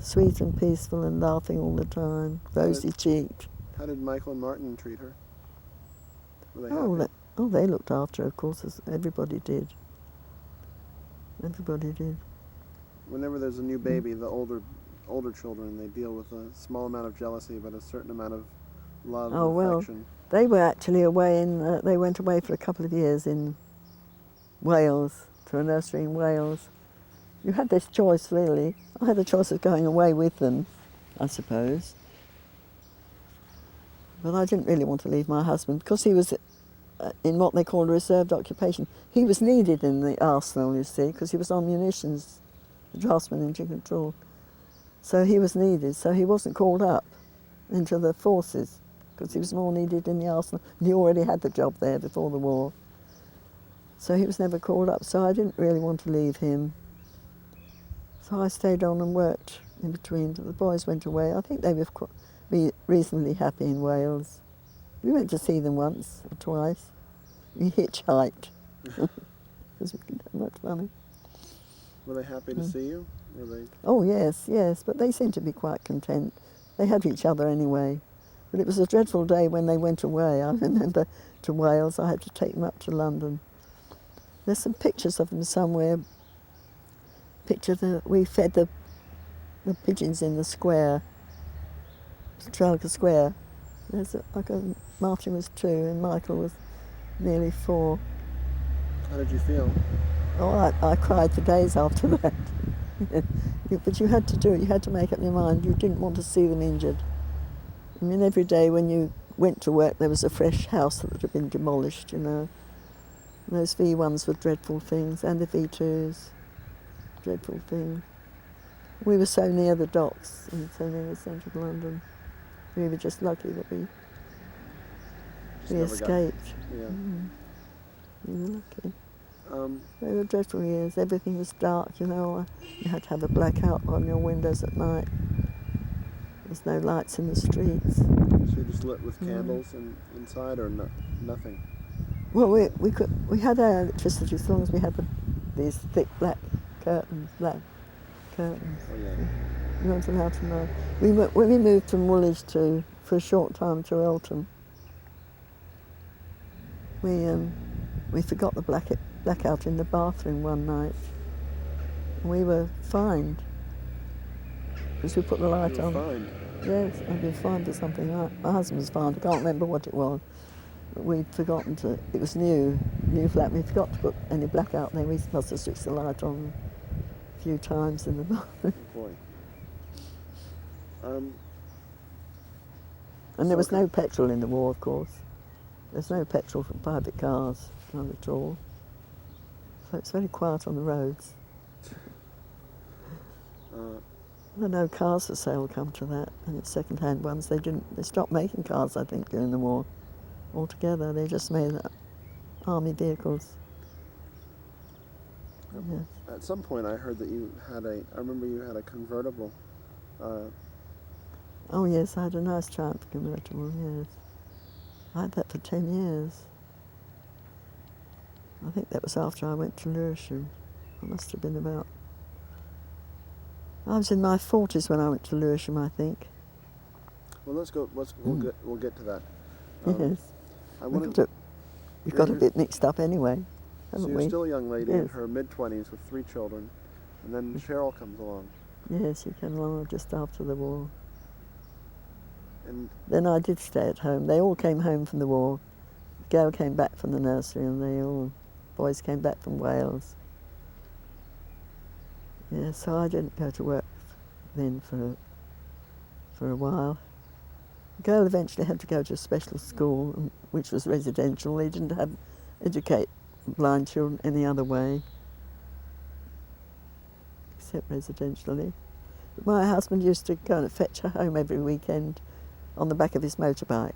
sweet and peaceful and laughing all the time, rosy-cheeked. How did Michael and Martin treat her? Were they happy? They looked after her, of course, as everybody did. Everybody did. Whenever there's a new baby, the older children, they deal with a small amount of jealousy, but a certain amount of love and affection. They were actually away they went away for a couple of years in Wales, to a nursery in Wales. You had this choice, really. I had the choice of going away with them, I suppose. But I didn't really want to leave my husband because he was in what they called a reserved occupation. He was needed in the arsenal, you see, because he was on munitions, draftsman engine control. So he was needed, so he wasn't called up into the forces because he was more needed in the arsenal. And he already had the job there before the war. So he was never called up, so I didn't really want to leave him. So I stayed on and worked in between. The boys went away. I think they were reasonably happy in Wales. We went to see them once or twice. We hitchhiked because we didn't have much money. Were they happy to see you? Were they? Oh yes, yes, but they seemed to be quite content. They had each other anyway. But it was a dreadful day when they went away. I remember to Wales. I had to take them up to London. There's some pictures of them somewhere. We fed the pigeons in the square, Trafalgar Square. Martin was 2 and Michael was nearly 4. How did you feel? Oh, I cried for days after that. But you had to do it. You had to make up your mind. You didn't want to see them injured. I mean, every day when you went to work, there was a fresh house that had been demolished, you know. And those V1s were dreadful things, and the V2s, dreadful things. We were so near the docks and so near the centre of London. We were just lucky that we escaped. We were lucky. They were dreadful years. Everything was dark, you know. You had to have a blackout on your windows at night. There was no lights in the streets. So you just lit with candles inside, or nothing? Well, we had our electricity as long as we had these thick black curtains. Oh yeah. We weren't allowed to know. When we moved from Woolwich for a short time to Eltham, we forgot the blackout in the bathroom one night. And we were fined because we put the light on. Fined? Yes, I'd been fined for something. My husband was fined. I can't remember what it was. But we'd forgotten to. It was new flat. We forgot to put any blackout there. We must have switched the light on a few times in the bathroom. Oh boy. And there was no petrol in the war, of course. There's no petrol for private cars, none at all. So it's very quiet on the roads. There were no cars for sale come to that, and it's second-hand ones. They stopped making cars, I think, during the war altogether. They just made army vehicles. Yes. At some point I heard that you had I remember you had a convertible. Oh yes, I had a nice Triumph convertible, yes. I had that for 10 years. I think that was after I went to Lewisham. I must have been about... I was in my 40s when I went to Lewisham, I think. Well, we'll get to that. Yes. We've got a bit mixed up anyway, haven't we? So you're still a young lady in Yes. her mid-20s with 3 children, and then Cheryl comes along. Yes, she came along just after the war. And Then I did stay at home. They all came home from the war. Gail came back from the nursery, and boys came back from Wales. Yeah, so I didn't go to work then for a while. Gail eventually had to go to a special school, which was residential. They didn't educate blind children any other way, except residentially. But my husband used to go and fetch her home every weekend on the back of his motorbike.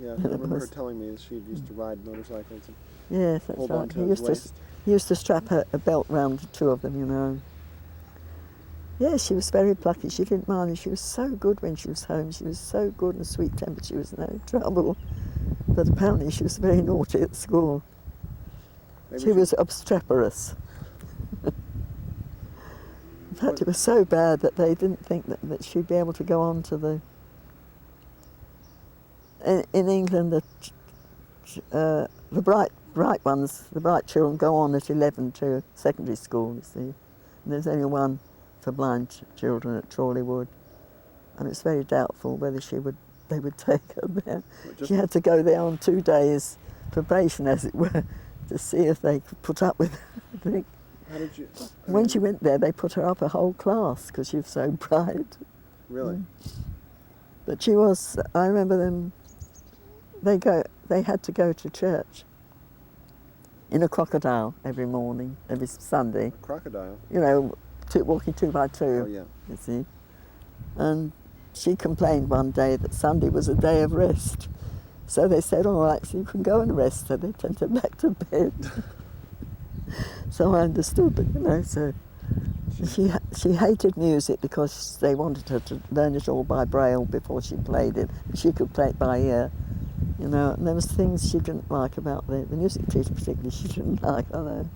yeah, I remember her telling me that she used to ride motorcycles and Yes, that's hold right. on to his waist. He used to strap a belt round the 2 of them, you know. Yes, she was very plucky. She didn't mind. She was so good when she was home. She was so good and sweet-tempered. She was no trouble. But apparently she was very naughty at school. Maybe She was obstreperous. In fact, it was so bad that they didn't think that she'd be able to go on to the... In England, the bright ones, the bright children go on at 11 to secondary school, you see. And there's only one for blind children at Chorley Wood. And it's very doubtful whether they would take her there. She had to go there on 2 days probation, as it were, to see if they could put up with her. How did you... When she went there, they put her up a whole class because she was so bright. Really? But she was, I remember them They had to go to church in a crocodile every morning, every Sunday. A crocodile? You know, walking 2 by 2. Oh, yeah. You see. And she complained one day that Sunday was a day of rest. So they said, all right, so you can go and rest. So they sent her back to bed. So I understood, but you know, so she hated music because they wanted her to learn it all by braille before she played it. She could play it by ear, you know, and there was things she didn't like about the music teacher particularly she didn't like, I know.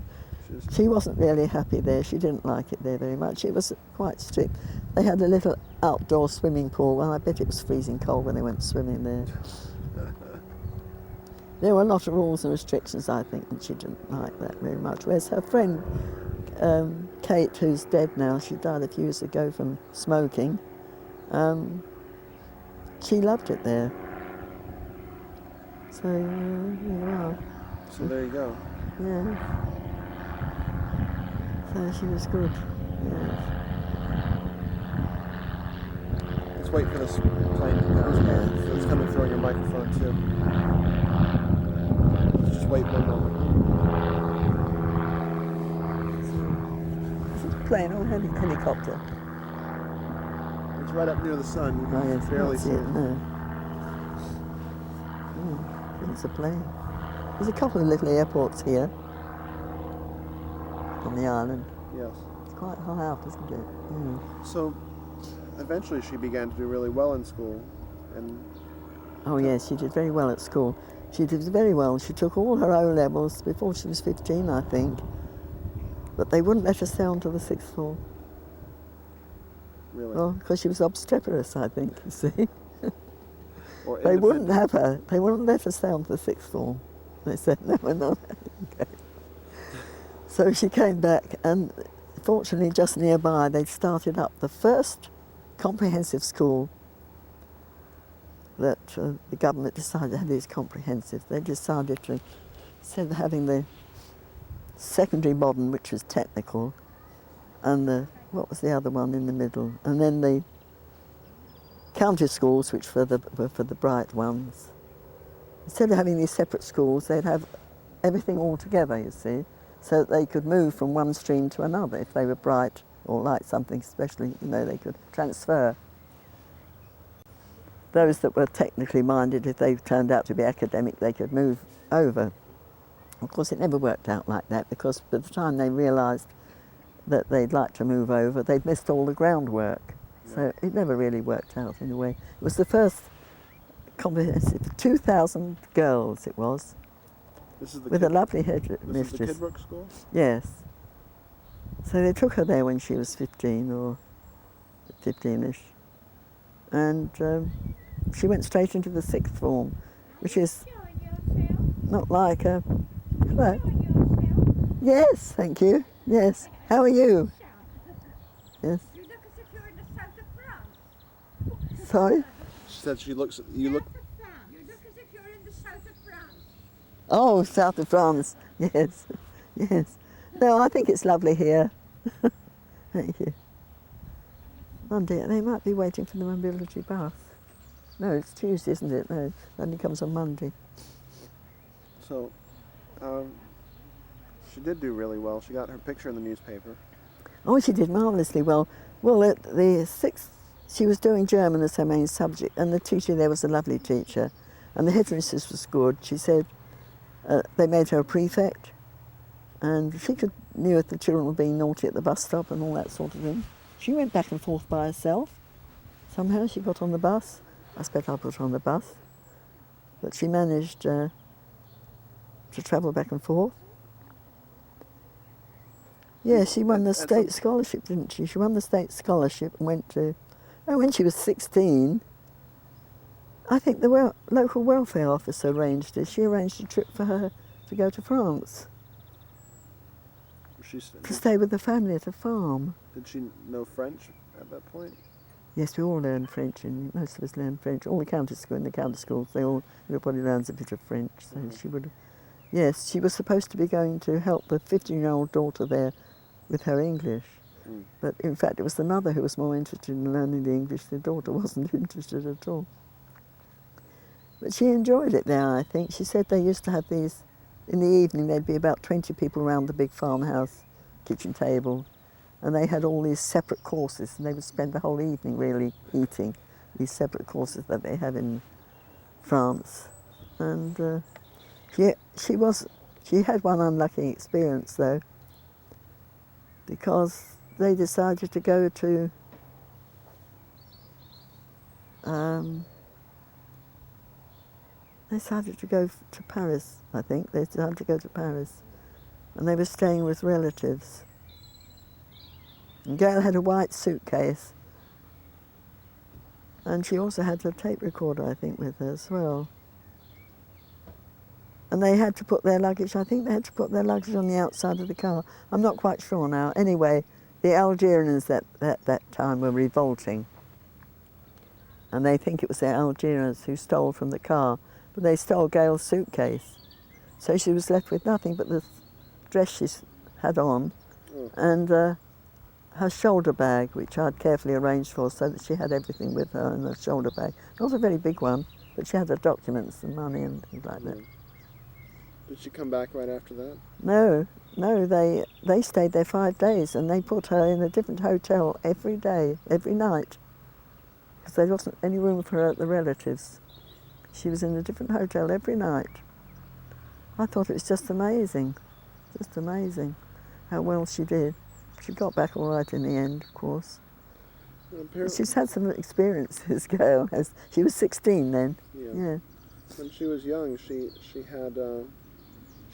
She wasn't really happy there, she didn't like it there very much. It was quite strict. They had a little outdoor swimming pool, and I bet it was freezing cold when they went swimming there. There were a lot of rules and restrictions, I think, and she didn't like that very much. Whereas her friend, Kate, who's dead now, she died a few years ago from smoking, she loved it there. So, yeah. So there you go. Yeah. So she was good, yes. Let's wait for this plane to pass. It's coming through on your microphone, too. Just wait one moment. Is it a plane or a helicopter? It's right up near the sun. You Oh, can yes, barely see it. No. I think it's a plane. There's a couple of little airports here on the island. Yes. It's quite high up, isn't it? Mm. So, eventually she began to do really well in school, and Oh yes, she did very well at school. She did very well. She took all her O-levels before she was 15, I think. But they wouldn't let her stay on to the 6th form. really. Well, because she was obstreperous, I think, you see. Or They wouldn't have her. They wouldn't let her stay on to the 6th form. They said, no, we're not. Okay. So she came back, and fortunately just nearby they'd started up the first comprehensive school that the government decided to have these comprehensive. They decided to, instead of having the secondary modern, which was technical, and what was the other one in the middle, and then the county schools, which were for the bright ones. Instead of having these separate schools, they'd have everything all together, you see, so that they could move from one stream to another. If they were bright or liked something especially, you know, they could transfer. Those that were technically minded, if they turned out to be academic, they could move over. Of course, it never worked out like that, because by the time they realised that they'd like to move over, they'd missed all the groundwork. Yeah. So it never really worked out in a way. It was the first comprehensive, 2,000 girls it was, with a lovely headmistress. This is the Kidbrooke School? Yes. So they took her there when she was 15 or 15ish. And she went straight into the 6th form, which is not like a... Hello? Yes, thank you. Yes. How are you? Yes. You look as if you're in the south of France. Sorry? She said she looks... You look... You look as if you're in the south of France. Oh, south of France. Yes. Yes. No, I think it's lovely here. Thank you. Monday, they might be waiting for the mobility bus. No, it's Tuesday, isn't it? No, it only comes on Monday. So, she did do really well. She got her picture in the newspaper. Oh, she did marvellously well. Well, at the 6th, she was doing German as her main subject, and the teacher there was a lovely teacher, and the headmistress was good. She said they made her a prefect, and she knew if the children were being naughty at the bus stop and all that sort of thing. She went back and forth by herself. Somehow she got on the bus. I expect I put her on the bus. But she managed to travel back and forth. Yeah, she won the state scholarship, didn't she? She won the state scholarship and went to... Oh, when she was 16, I think the local welfare officer arranged it. She arranged a trip for her to go to France. To stay with the family at a farm. Did she know French at that point? Yes, we all learned French, and most of us learned French. All the county schools, everybody learns a bit of French. So she would. Yes, she was supposed to be going to help the 15-year-old daughter there with her English. But in fact, it was the mother who was more interested in learning the English. The daughter wasn't interested at all. But she enjoyed it there, I think. She said they used to have these, in the evening there'd be about 20 people around the big farmhouse kitchen table, and they had all these separate courses, and they would spend the whole evening really eating these separate courses that they have in France. And she had one unlucky experience though, because they decided to go to Paris, I think. They decided to go to Paris. And they were staying with relatives. And Gail had a white suitcase. And she also had a tape recorder, I think, with her as well. And they had to put their luggage, I think they had to put their luggage on the outside of the car. I'm not quite sure now. Anyway, the Algerians at that time were revolting. And they think it was the Algerians who stole from the car. But they stole Gail's suitcase. So she was left with nothing but the dress she had on and her shoulder bag, which I'd carefully arranged for so that she had everything with her in the shoulder bag. Not a very big one, but she had her documents and money and things like that. Did she come back right after that? No, they stayed there 5 days and they put her in a different hotel every day, every night, because there wasn't any room for her at the relatives. She was in a different hotel every night. I thought it was just amazing how well she did. She got back all right in the end, of course. She's had some experiences, Gail. She was 16 then. Yeah. When she was young, she had.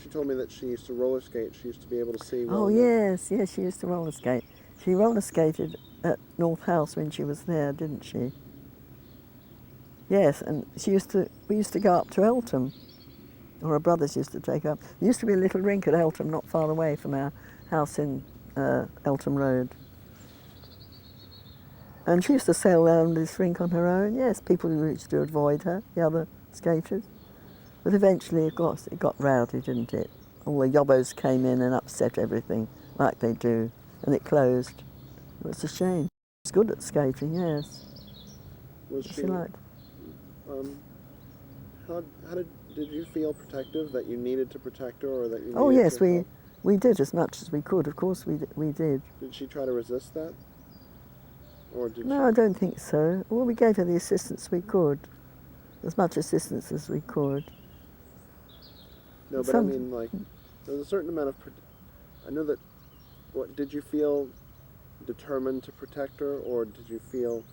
She told me that she used to roller skate. She used to be able to see. Oh yes, she used to roller skate. She roller skated at North House when she was there, didn't she? Yes, and we used to go up to Eltham, or her brothers used to take her up. There used to be a little rink at Eltham, not far away from our house in Eltham Road. And she used to sail around this rink on her own. Yes, people used to avoid her, the other skaters. But eventually, of course, it got rowdy, didn't it? All the yobbos came in and upset everything, like they do, and it closed. It was a shame. She was good at skating, yes. Was she liked. Did you feel protective, that you needed to protect her, or that you needed Oh yes, to help? we did as much as we could. Of course, we did. Did she try to resist that, or did No, I don't think so. Well, we gave her the assistance we could, as much assistance as we could. No, but I mean, like, there's a certain amount of. I know that. What did you feel determined to protect her, or did you feel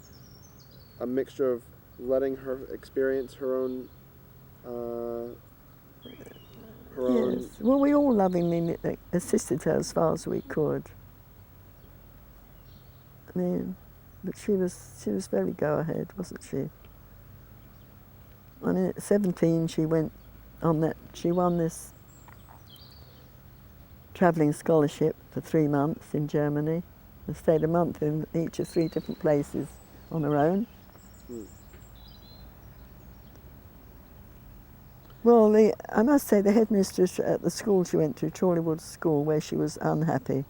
a mixture of letting her experience her own? Yes. Well, we all lovingly assisted her as far as we could. I mean, but she was very go-ahead, wasn't she? I mean, at 17, she went on that. She won this travelling scholarship for 3 months in Germany, and stayed a month in each of 3 different places on her own. Well, I must say the headmistress at the school she went to, Chorleywood School, where she was unhappy,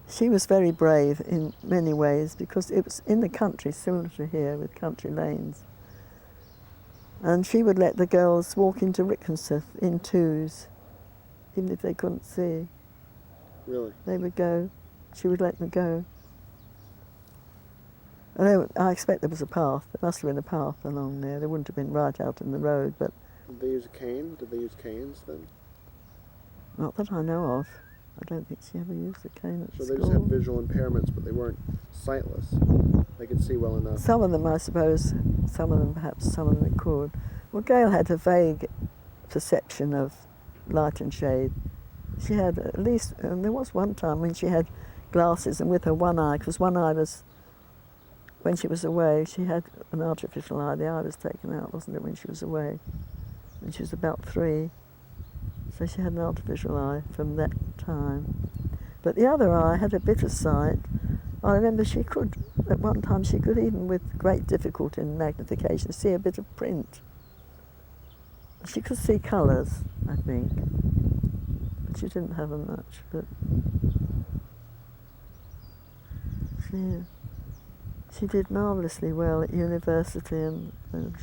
she was very brave in many ways, because it was in the country, similar to here, with country lanes. And she would let the girls walk into Rickensteth in twos, even if they couldn't see. Really? They would go. She would let them go. And I expect there was a path. There must have been a path along there. There wouldn't have been right out in the road, but... Did they use a cane? Did they use canes then? Not that I know of. I don't think she ever used a cane at school. So they just had visual impairments, but they weren't sightless. They could see well enough. Some of them, I suppose, some of them perhaps, some of them could. Well, Gail had a vague perception of light and shade. She had at least, and there was one time when she had glasses, and with her one eye, because one eye was, when she was away, she had an artificial eye. The eye was taken out, wasn't it, when she was away? When she was about 3. So she had an artificial eye from that time. But the other eye had a bit of sight. I remember she could, at one time, she could even with great difficulty and magnification see a bit of print. She could see colours, I think. But she didn't have them much. But yeah. She did marvellously well at university, and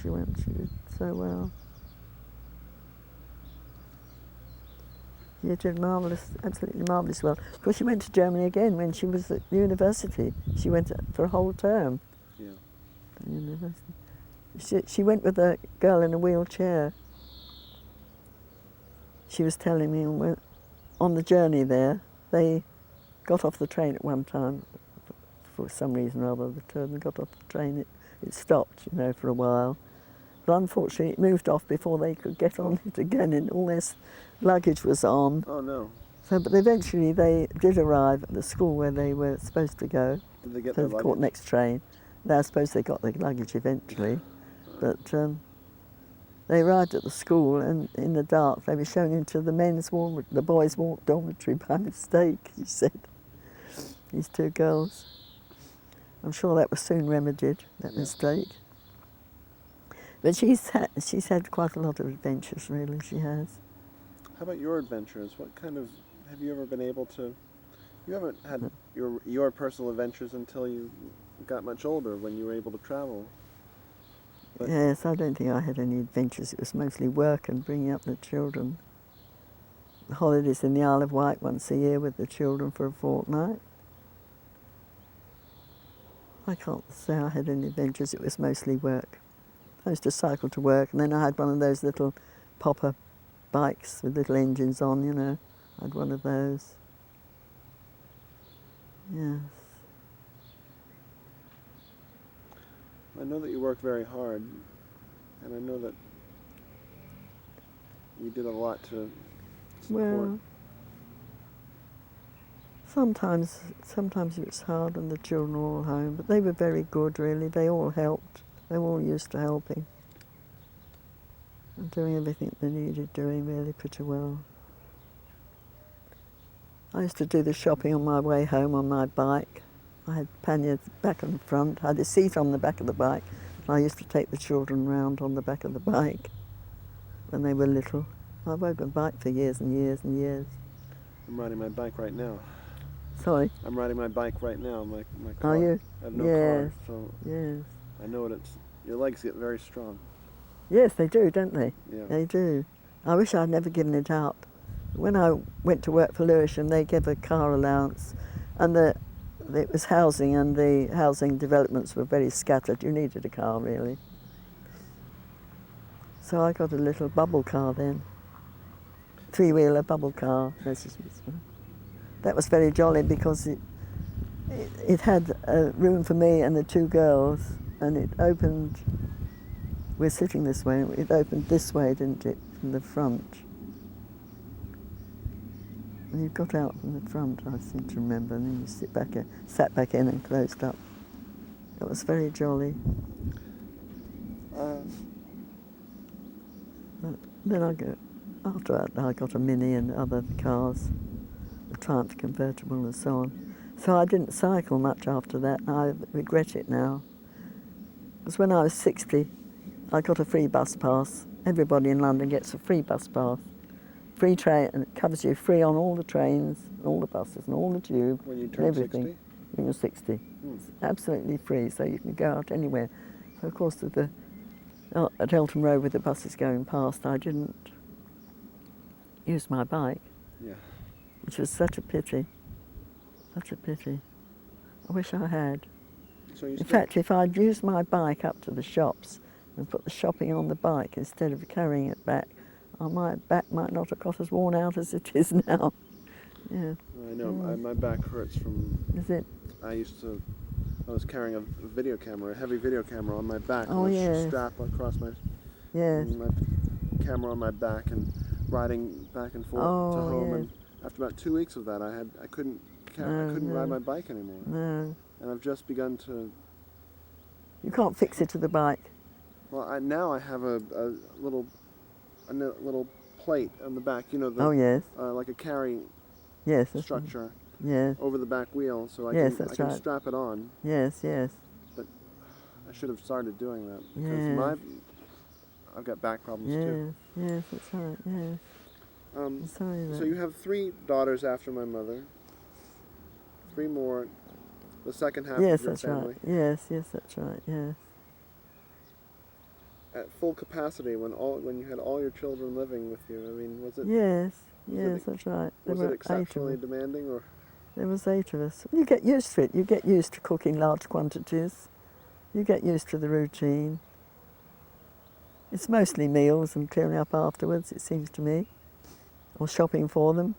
she did so well. She did absolutely marvellous well. Of course, she went to Germany again when she was at university. She went for a whole term. Yeah. At university. She went with a girl in a wheelchair. She was telling me on the journey there, they got off the train at one time. For some reason or other, the two of them got off the train. It stopped, for a while. But unfortunately, it moved off before they could get on it again, and all their luggage was on. Oh, no. So, but eventually they did arrive at the school where they were supposed to go. Did they get So their they luggage? caught next train. I suppose they got their luggage eventually. But they arrived at the school, and in the dark they were shown into the boys' dormitory by mistake, he said. These two girls. I'm sure that was soon remedied, that mistake. But she's had quite a lot of adventures, really, she has. How about your adventures? What kind of, have you ever been able to, you haven't had your personal adventures until you got much older, when you were able to travel. But yes, I don't think I had any adventures. It was mostly work and bringing up the children. The holidays in the Isle of Wight once a year with the children for a fortnight. I can't say I had any adventures. It was mostly work. I used to cycle to work, and then I had one of those little popper bikes with little engines on, I had one of those. Yes. I know that you worked very hard, and I know that you did a lot to support. Well, sometimes it was hard when the children were all home, but they were very good, really. They all helped. They were all used to helping and doing everything they needed doing really pretty well. I used to do the shopping on my way home on my bike. I had panniers back and front. I had a seat on the back of the bike, and I used to take the children round on the back of the bike when they were little. I rode my bike for years and years and years. I'm riding my bike right now. Sorry? I'm riding my bike right now, my car. Are you? I have no Yes. car, so Yes. I know what your legs get very strong. Yes, they do, don't they? Yeah. They do. I wish I'd never given it up. When I went to work for Lewisham, they gave a car allowance, and it was housing, and the housing developments were very scattered. You needed a car, really. So I got a little bubble car then, three-wheeler bubble car. That was very jolly because it had room for me and the two girls, and it opened. We're sitting this way. It opened this way, didn't it, from the front? And you got out from the front, I seem to remember, and then you sat back in and closed up. It was very jolly. Then after that I got a Mini and other cars, a Triumph convertible and so on. So I didn't cycle much after that, and I regret it now. Because when I was 60, I got a free bus pass. Everybody in London gets a free bus pass. Free train, and it covers you free on all the trains, all the buses, and all the tube. When you and turn everything. 60? When you're 60. It's absolutely free, so you can go out anywhere. So of course at Elton Road with the buses going past, I didn't use my bike. Yeah. Which was such a pity. Such a pity. I wish I had. So you In fact, if I'd used my bike up to the shops and put the shopping on the bike instead of carrying it back, my back might not have got as worn out as it is now. Yeah. I know, my back hurts from... Is it? I was carrying a video camera, a heavy video camera on my back. Oh, and yes. strapped across my camera on my back and riding back and forth to home. Yes. And after about 2 weeks of that, I couldn't ride my bike anymore. No. And I've just begun to... You can't fix it to the bike. Well, now I have a little plate on the back, Yes. like a carry Yes. structure Yes. over the back wheel, so I Yes, can strap it on. Yes, yes. But I should have started doing that Yes. because I've got back problems Yes, too. yes, that's right, yes. I'm sorry So you have 3 daughters after my mother, 3 more The second half Yes, of your that's family. right. Yes, that's right. Yes. At full capacity, when you had all your children living with you. I mean, was it? Yes, was that's right. There Was were it 8 of exceptionally us. demanding, or? There was 8 of us. You get used to it. You get used to cooking large quantities. You get used to the routine. It's mostly meals and clearing up afterwards, it seems to me, or shopping for them,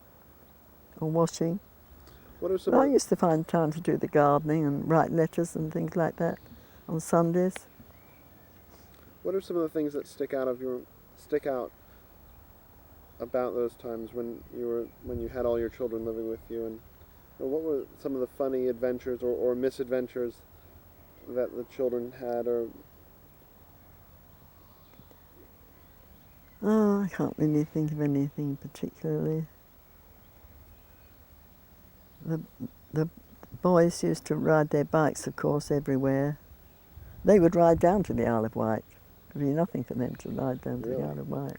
or washing. What are some? But I used to find time to do the gardening and write letters and things like that on Sundays. What are some of the things that stick out about those times when you had all your children living with you, and what were some of the funny adventures or misadventures that the children had, or? Oh, I can't really think of anything particularly. The boys used to ride their bikes, of course, everywhere. They would ride down to the Isle of Wight. It would be nothing for them to ride down to the Isle of Wight.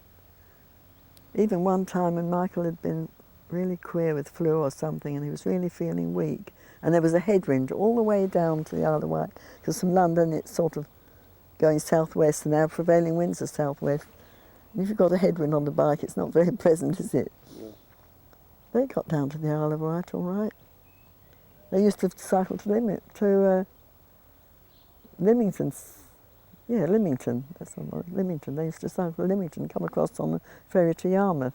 Even one time when Michael had been really queer with flu or something and he was really feeling weak, and there was a headwind all the way down to the Isle of Wight, because from London it's sort of going southwest and our prevailing winds are southwest. And if you've got a headwind on the bike, it's not very pleasant, is it? Yeah. They got down to the Isle of Wight all right. They used to cycle to Leamington. Yeah, Leamington. That's not right. Leamington. They used to cycle to Leamington, come across on the ferry to Yarmouth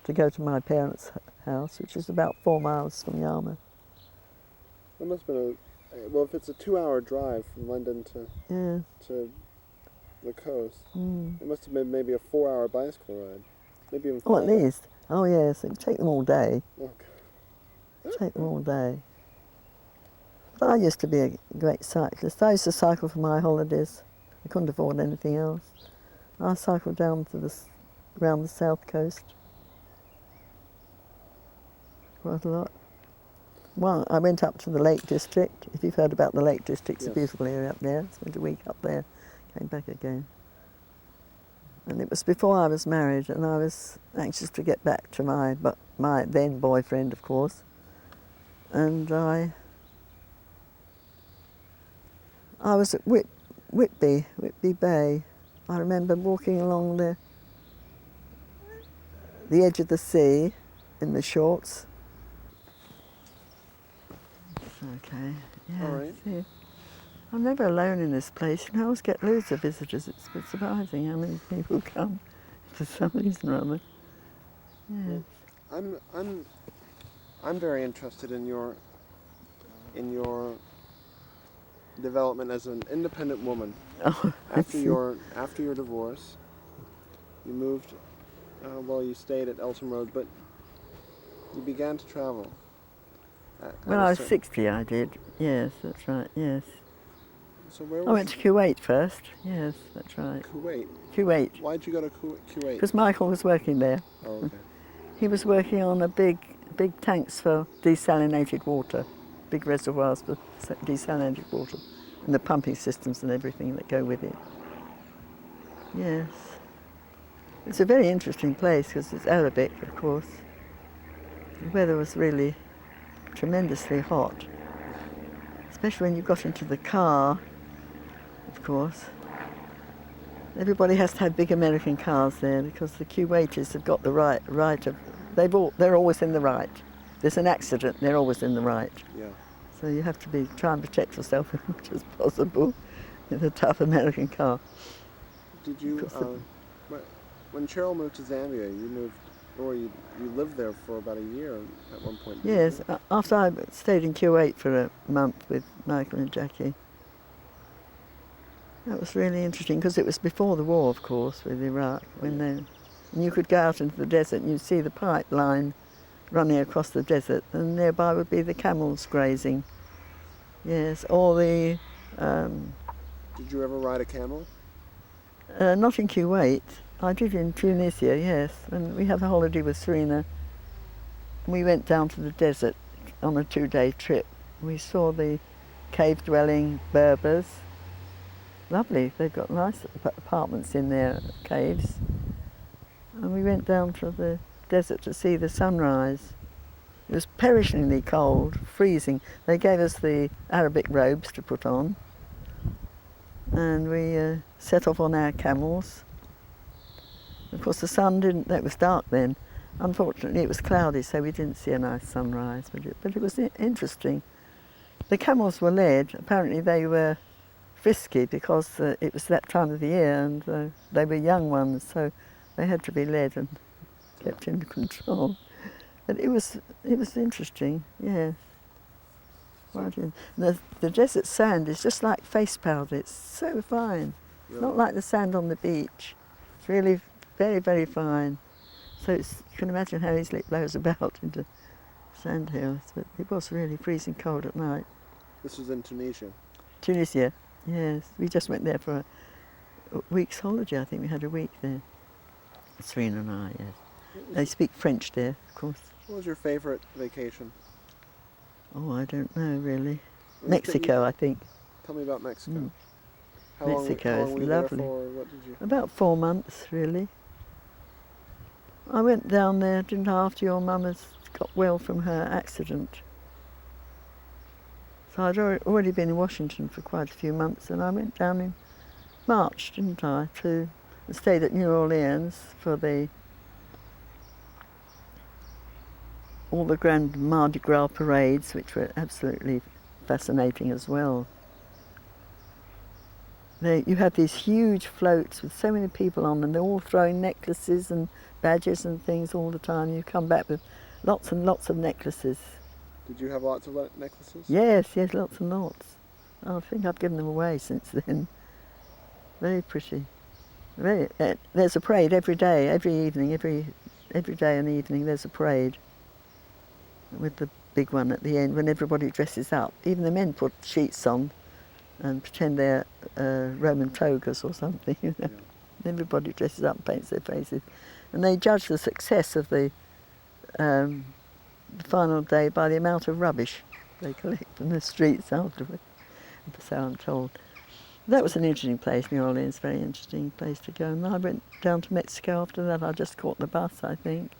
to go to my parents' house, which is about 4 miles from Yarmouth. That must have been well, if it's a 2-hour drive from London to the coast, it must have been maybe a 4-hour bicycle ride, maybe even 5 at least. Oh yes, it would take them all day. Okay. Take them all day. But I used to be a great cyclist. I used to cycle for my holidays. I couldn't afford anything else. I cycled down to around the south coast quite a lot. Well, I went up to the Lake District. If you've heard about the Lake District, it's a beautiful area up there. Spent a week up there, came back again. And it was before I was married, and I was anxious to get back to my then boyfriend, of course. And I was at Whitby Bay. I remember walking along the edge of the sea in the shorts. Okay, yeah. All right. See, I'm never alone in this place. You know, I always get loads of visitors. It's a bit surprising how many people come for some reason or other. Yes. I'm very interested in your development as an independent woman. Oh, After your divorce, you moved. You stayed at Eltham Road, but you began to travel. When I was 60, I did. Yes, that's right. Yes. So where I went to Kuwait first. Yes, that's right. Kuwait. Kuwait. Why'd you go to Kuwait? Because Michael was working there. Oh, okay. He was working on a big tanks for desalinated water, big reservoirs for desalinated water, and the pumping systems and everything that go with it. Yes. It's a very interesting place because it's Arabic, of course. The weather was really tremendously hot, especially when you got into the car, of course. Everybody has to have big American cars there because the Kuwaitis have got the right of, they're always in the right. There's an accident, they're always in the right. Yeah. So you have to try and protect yourself as much as possible with a tough American car. Did you, when Cheryl moved to Zambia, you moved, or you lived there for about a year at one point? Yes, after I stayed in Kuwait for a month with Michael and Jackie. That was really interesting because it was before the war, of course, with Iraq. And you could go out into the desert and you'd see the pipeline running across the desert, and nearby would be the camels grazing. Yes, or the... Did you ever ride a camel? Not in Kuwait. I did in Tunisia, yes. And we had a holiday with Serena. We went down to the desert on a 2-day trip. We saw the cave-dwelling Berbers. Lovely. They've got nice apartments in their caves. And we went down to the desert to see the sunrise. It was perishingly cold, freezing. They gave us the Arabic robes to put on, and we set off on our camels. Of course, the sun didn't. It was dark then. Unfortunately, it was cloudy, so we didn't see a nice sunrise. But it was interesting. The camels were led. Apparently, they were frisky because it was that time of the year, and they were young ones, so they had to be led and kept in control. But it was interesting, yes. The desert sand is just like face powder. It's so fine. It's not like the sand on the beach. It's really very, very fine. So you can imagine how easily it blows about into sand hills. But it was really freezing cold at night. This was in Tunisia? Tunisia, yes. We just went there for a week's holiday. I think we had a week there. Serena and I, yes. They speak French there, of course. What was your favourite vacation? Oh, I don't know, really. Mexico, I think. Tell me about Mexico. Mm. How Mexico long were you is there lovely. for? What did you... About 4 months, really. I went down there, didn't I, after your mum has got well from her accident. So I'd already been in Washington for quite a few months, and I went down in March, didn't I, and stayed at New Orleans for all the grand Mardi Gras parades, which were absolutely fascinating as well. You had these huge floats with so many people on them. They're all throwing necklaces and badges and things all the time. You come back with lots and lots of necklaces. Did you have lots of necklaces? Yes, lots and lots. I think I've given them away since then. Very pretty. There's a parade every day, every evening, every day and evening there's a parade. With the big one at the end when everybody dresses up. Even the men put sheets on and pretend they're Roman togas or something. You know? Yeah. Everybody dresses up and paints their faces. And they judge the success of the final day by the amount of rubbish they collect from the streets afterwards. So I'm told. That was an interesting place, New Orleans, very interesting place to go. And I went down to Mexico after that. I just caught the bus, I think.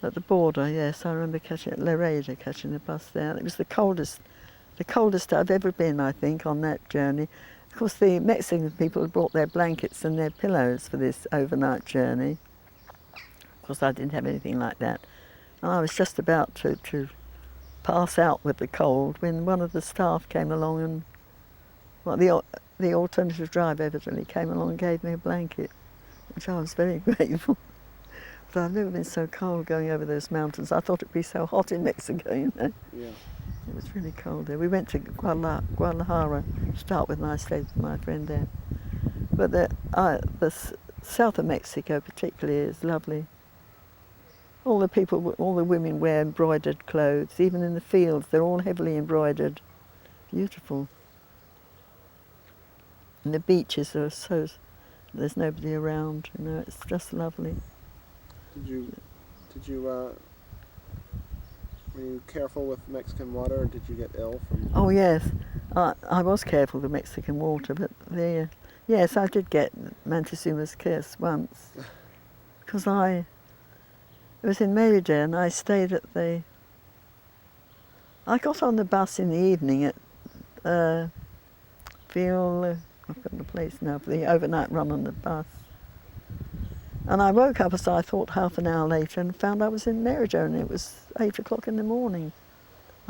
At the border, yes, I remember catching the bus there. It was the coldest I've ever been, I think, on that journey. Of course, the Mexican people had brought their blankets and their pillows for this overnight journey. Of course, I didn't have anything like that. And I was just about to pass out with the cold when one of the staff came along and, the alternative driver evidently came along and gave me a blanket, which I was very grateful. But I've never been so cold going over those mountains. I thought it'd be so hot in Mexico, you know. Yeah. It was really cold there. We went to Guadalajara to start with, and I stayed with my friend there. But the south of Mexico particularly is lovely. All the women wear embroidered clothes. Even in the fields, they're all heavily embroidered. Beautiful. And the beaches are there's nobody around, you know, it's just lovely. Were you careful with Mexican water, or did you get ill from... Oh yes, I was careful with Mexican water, but yes, I did get Montezuma's Kiss once. Because it was in Merida, and I stayed at I got on the bus in the evening at I've got the place now, for the overnight run on the bus. And I woke up, as I thought, half an hour later and found I was in Merida, and it was 8 o'clock in the morning.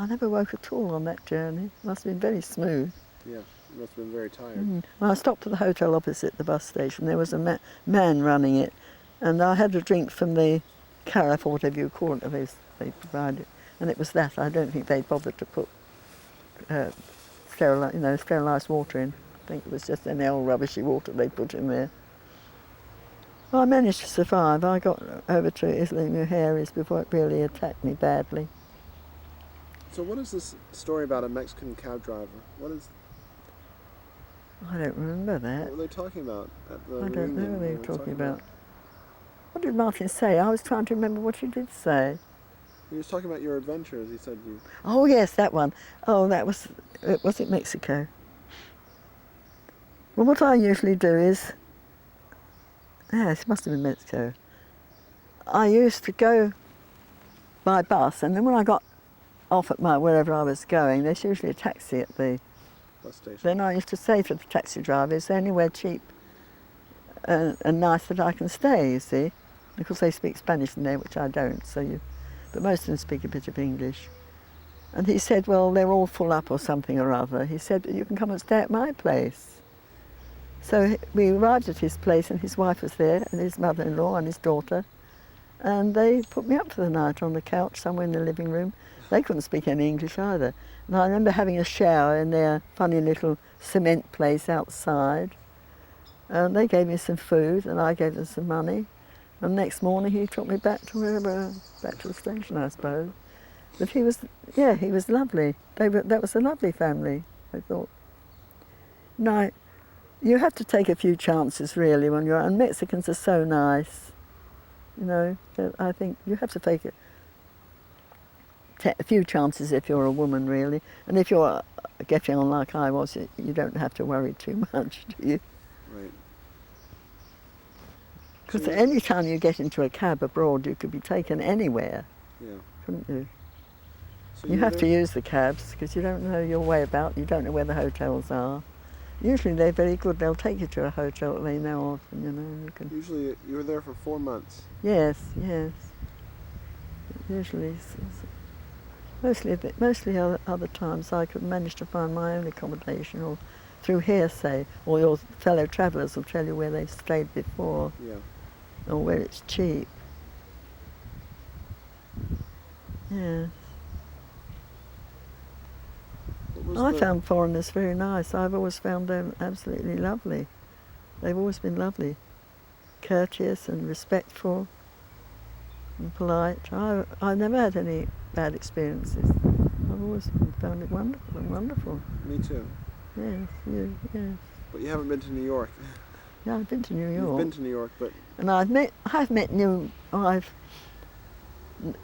I never woke at all on that journey. It must have been very smooth. Yeah, you must have been very tired. Well, I stopped at the hotel opposite the bus station. There was a man running it, and I had a drink from the carafe, or whatever you call it, they provided. And it was that. I don't think they'd bothered to put sterilised water in. I think it was just any old rubbishy water they put in there. Well, I managed to survive. I got over to Isla Mujeres before it really attacked me badly. So what is this story about a Mexican cab driver? I don't remember that. What were they talking about at the I don't know reunion what they were talking about. What did Martin say? I was trying to remember what he did say. He was talking about your adventures, he said you... Oh yes, that one. Oh, was it Mexico? Well, what I usually do is... Yes, it must have been Mexico. I used to go by bus, and then when I got off at wherever I was going, there's usually a taxi at the Bus station. Then I used to say to the taxi driver, is there anywhere cheap and nice that I can stay, you see? Because they speak Spanish in there, which I don't, but most of them speak a bit of English. And he said, well, they're all full up or something or other. He said, you can come and stay at my place. So we arrived at his place, and his wife was there, and his mother-in-law and his daughter, and they put me up for the night on the couch somewhere in the living room. They couldn't speak any English either. And I remember having a shower in their funny little cement place outside. And they gave me some food, and I gave them some money. And the next morning he took me back to back to the station, I suppose. But he was lovely. That was a lovely family, I thought. No, you have to take a few chances, really, when you're, and Mexicans are so nice. You know, I think you have to take a few chances if you're a woman, really. And if you're getting on like I was, you don't have to worry too much, do you? Right. Because any time you get into a cab abroad, you could be taken anywhere, couldn't you? So You have to use the cabs because you don't know your way about. You don't know where the hotels are. Usually they're very good. They'll take you to a hotel that they know of, and you know you can. Usually you were there for 4 months. Yes. Usually, mostly other times I could manage to find my own accommodation, or through hearsay, or your fellow travellers will tell you where they've stayed before, or where it's cheap. Yes. I found foreigners very nice. I've always found them absolutely lovely. They've always been lovely, courteous and respectful and polite. I've never had any bad experiences. I've always found it wonderful and wonderful. Me too. Yes, yes. But you haven't been to New York. Yeah, I've been to New York. You've been to New York, but... And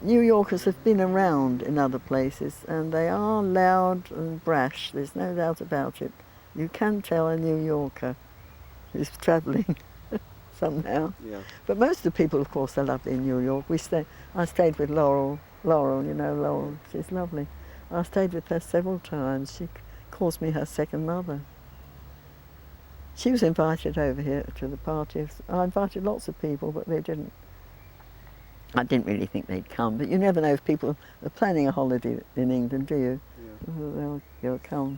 New Yorkers have been around in other places, and they are loud and brash, there's no doubt about it. You can tell a New Yorker who's travelling somehow. Yeah. But most of the people, of course, are lovely in New York. I stayed with Laurel, you know Laurel, she's lovely. I stayed with her several times. She calls me her second mother. She was invited over here to the party. I invited lots of people, but I didn't really think they'd come, but you never know if people are planning a holiday in England, do you? Yeah. They'll come.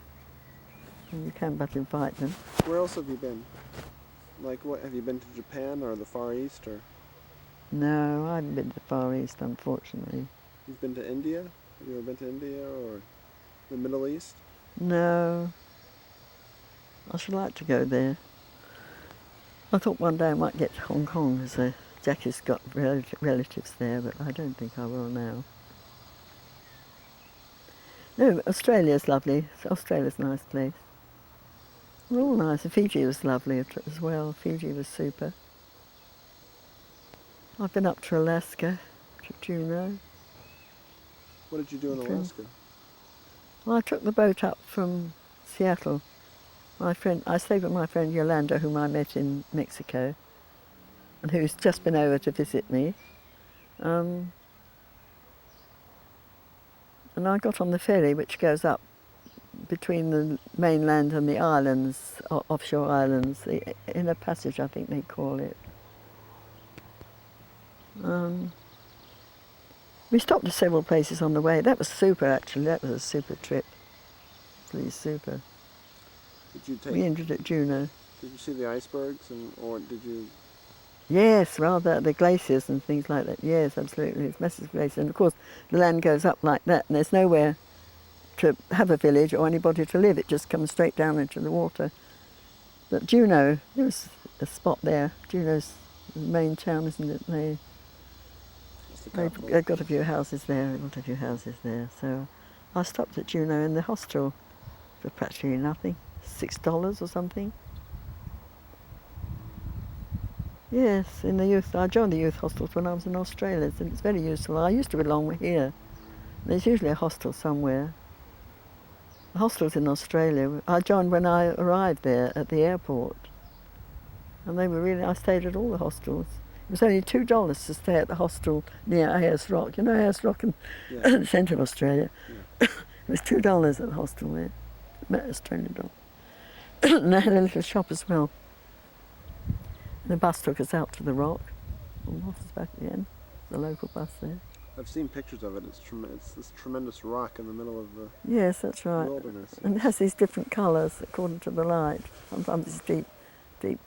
And you can but invite them. Where else have you been? Like, what, have you been to Japan or the Far East, or? No, I haven't been to the Far East, unfortunately. You've been to India? Have you ever been to India or the Middle East? No. I should like to go there. I thought one day I might get to Hong Kong, as Jackie's got relatives there, but I don't think I will now. No, Australia's lovely. Australia's a nice place. They're all nice. Fiji was lovely as well. Fiji was super. I've been up to Alaska, to Juneau. What did you do in Alaska? Well, I took the boat up from Seattle. I stayed with my friend Yolanda, whom I met in Mexico, and who's just been over to visit me. And I got on the ferry, which goes up between the mainland and the islands, offshore islands, the Inner Passage, I think they call it. We stopped at several places on the way. That was super, actually. That was a super trip. Really super. We ended at Juneau. Did you see the icebergs, or did you? Yes, rather, the glaciers and things like that. Yes, absolutely. It's massive glaciers. And of course, the land goes up like that, and there's nowhere to have a village or anybody to live. It just comes straight down into the water. But Juneau, there was a spot there. Juneau's the main town, isn't it? They've got a few houses there. So I stopped at Juneau in the hostel for practically nothing. $6 or something. Yes, in the youth. I joined the youth hostels when I was in Australia, and it's very useful. I used to belong here. There's usually a hostel somewhere. The hostels in Australia, I joined when I arrived there at the airport. And they were really, I stayed at all the hostels. It was only $2 to stay at the hostel near Ayers Rock. You know Ayers Rock in Yeah. the centre of Australia? Yeah. It was $2 at the hostel there, Australian dollar. And they had a little shop as well. And the bus took us out to the rock, and off us back again, the local bus there. I've seen pictures of it. It's this tremendous rock in the middle of the Yes, that's right. wilderness. And it has these different colours according to the light. Sometimes it's deep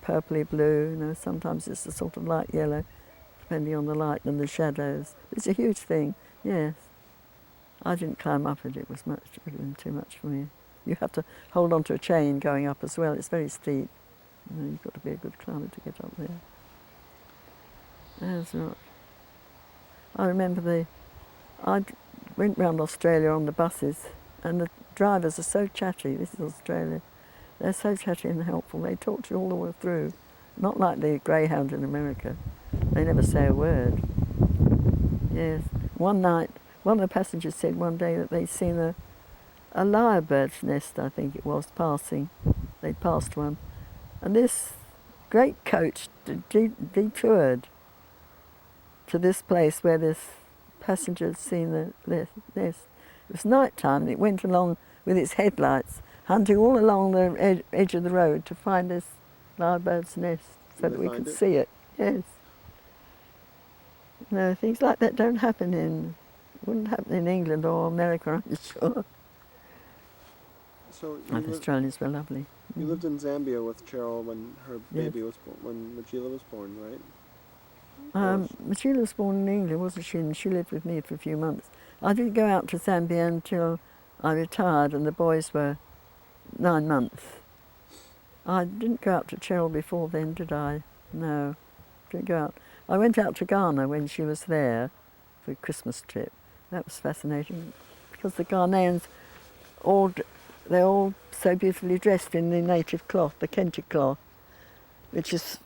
purpley blue, you know, sometimes it's a sort of light yellow, depending on the light and the shadows. It's a huge thing, yes. I didn't climb up it, it was too much for me. You have to hold on to a chain going up as well, it's very steep. You know, you've got to be a good climber to get up there. That's right. I remember I went round Australia on the buses, and the drivers are so chatty. This is Australia. They're so chatty and helpful. They talk to you all the way through. Not like the greyhound in America. They never say a word. Yes. One night, one of the passengers said one day that they'd seen a lyrebird's nest, I think it was, passing. They'd passed one. And this great coach detoured to this place where this passenger had seen the nest. It was night time, and it went along with its headlights, hunting all along the edge of the road to find this lyrebird's nest so that we could see it. Yes. No, things like that don't happen wouldn't happen in England or America, I'm sure. So Australians were lovely. You lived in Zambia with Cheryl when her baby was born, when Magila was born, right? Magila was born in England, wasn't she? And she lived with me for a few months. I didn't go out to Zambia until I retired and the boys were 9 months. I didn't go out to Cheryl before then, did I? No, didn't go out. I went out to Ghana when she was there for a Christmas trip. That was fascinating because the Ghanaians, they're all so beautifully dressed in the native cloth, the kente cloth, which is,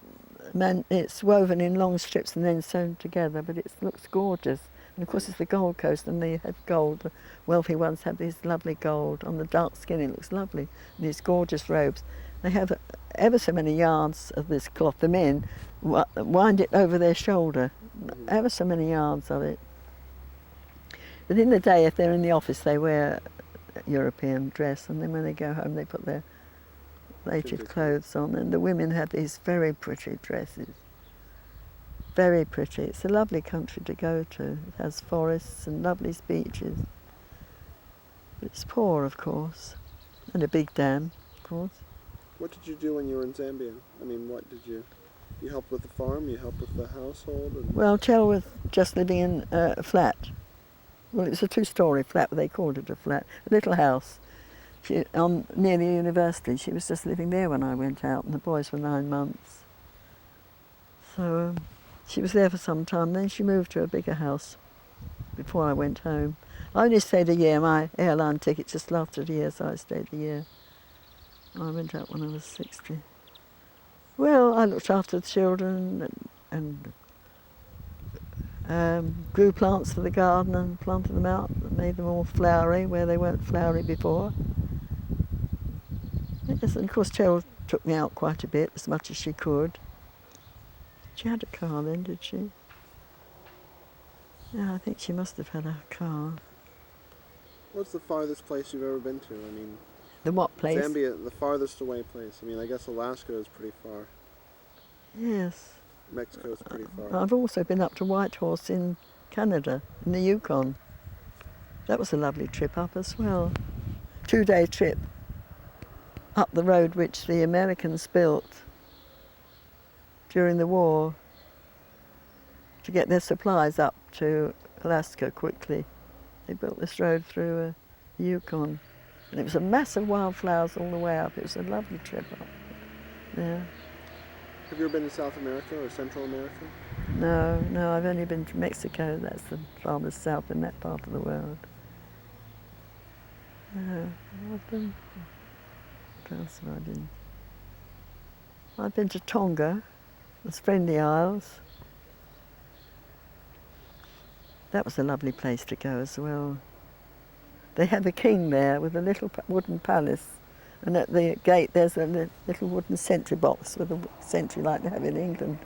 it's woven in long strips and then sewn together, but it looks gorgeous. And of course it's the Gold Coast and they have gold. The wealthy ones have this lovely gold. On the dark skin it looks lovely. And these gorgeous robes. They have ever so many yards of this cloth. The men wind it over their shoulder, ever so many yards of it. But in the day, if they're in the office, they wear European dress, and then when they go home, they put their native clothes on. And the women have these very pretty dresses. Very pretty. It's a lovely country to go to. It has forests and lovely beaches. But it's poor, of course, and a big dam, of course. What did you do when you were in Zambia? I mean, what did you helped with the farm, you helped with the household? And Well, Cheryl was just living in a flat. Well, it was a 2-storey flat, but they called it a flat. A little house near the university. She was just living there when I went out, and the boys were 9 months. So she was there for some time. Then she moved to a bigger house before I went home. I only stayed a year. My airline ticket just lasted a year, so I stayed a year. I went out when I was 60. Well, I looked after the children and grew plants for the garden and planted them out, and made them all flowery where they weren't flowery before. Yes, and of course Cheryl took me out quite a bit, as much as she could. She had a car then, did she? Yeah, I think she must have had a car. what's the farthest place you've ever been to? I mean, The what place? Zambia, the farthest away place. I mean, I guess Alaska is pretty far. Yes. Mexico's pretty far. I've also been up to Whitehorse in Canada, in the Yukon. That was a lovely trip up as well. 2-day trip up the road which the Americans built during the war to get their supplies up to Alaska quickly. They built this road through the Yukon. And it was a mass of wildflowers all the way up. It was a lovely trip up. Yeah. Have you ever been to South America or Central America? No, I've only been to Mexico. That's the farthest south in that part of the world. I've been... What else have I been? I've been to Tonga, the Friendly Isles. That was a lovely place to go as well. They have a king there with a little wooden palace, and at the gate there's a little wooden sentry box with a sentry like they have in England.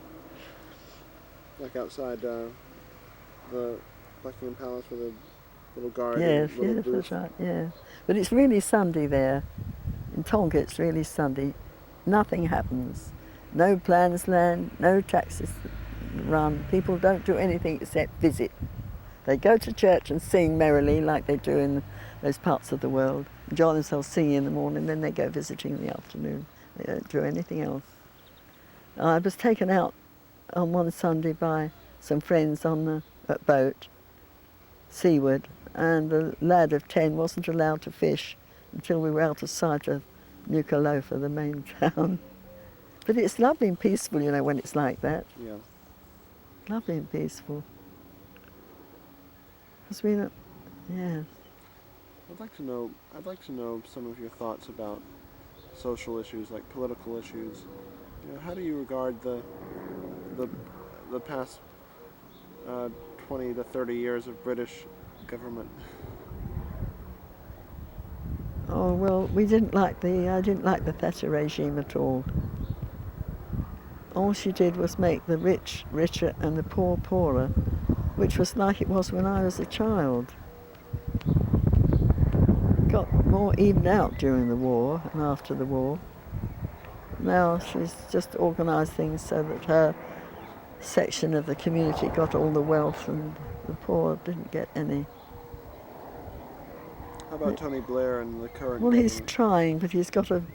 Like outside the Buckingham Palace with a little garden, Yes, little yes, booth. that's right, yeah. But it's really Sunday there. In Tonga it's really Sunday. Nothing happens. No plans land, no taxis run. People don't do anything except visit. They go to church and sing merrily like they do in those parts of the world. Enjoy themselves singing in the morning, then they go visiting in the afternoon. They don't do anything else. I was taken out on one Sunday by some friends on a boat, seaward, and the lad of 10 wasn't allowed to fish until we were out of sight of Nuku'alofa, the main town. But it's lovely and peaceful, you know, when it's like that. Yeah. Lovely and peaceful. Because we don't, yes. I'd like to know some of your thoughts about social issues, like political issues. You know, how do you regard the past 20 to 30 years of British government? Oh, well, I didn't like the Thatcher regime at all. All she did was make the rich richer and the poor poorer, which was like it was when I was a child. It got more evened out during the war and after the war. Now she's just organised things so that her section of the community got all the wealth and the poor didn't get any. How about Tony Blair and the current Well, he's government? trying, but he's got an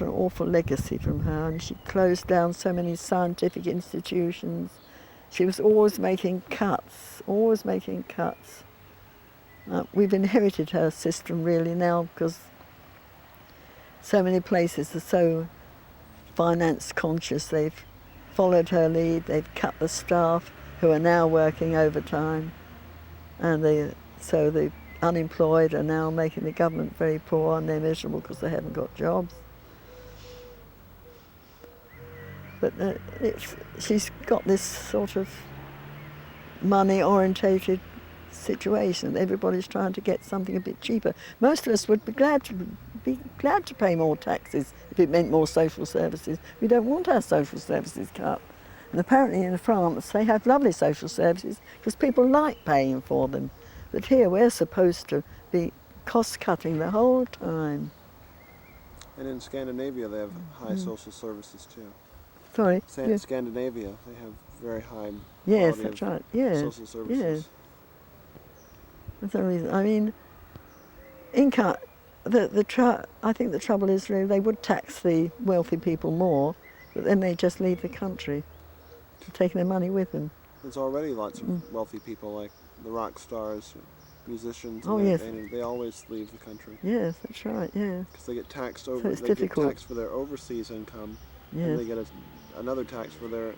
awful legacy from her, and she closed down so many scientific institutions. She was always making cuts, always making cuts. We've inherited her system really now because so many places are so finance conscious. They've followed her lead, they've cut the staff who are now working overtime, and so the unemployed are now making the government very poor, and they're miserable because they haven't got jobs. But she's got this sort of money-orientated situation. Everybody's trying to get something a bit cheaper. Most of us would be glad to pay more taxes if it meant more social services. We don't want our social services cut. And apparently in France they have lovely social services because people like paying for them. But here we're supposed to be cost-cutting the whole time. And in Scandinavia, they have high social services too. Sorry? Scandinavia, they have very high Yes, quality that's of right. Yes. social services. Yes. That's the reason. I mean, I think the trouble is really they would tax the wealthy people more, but then they just leave the country, taking their money with them. There's already lots of wealthy people, like the rock stars, musicians. Oh, and yes. they always leave the country Yes, that's right. Yes. because they get taxed So over. it's They difficult. get taxed for their overseas income, and Yes. they get another tax for their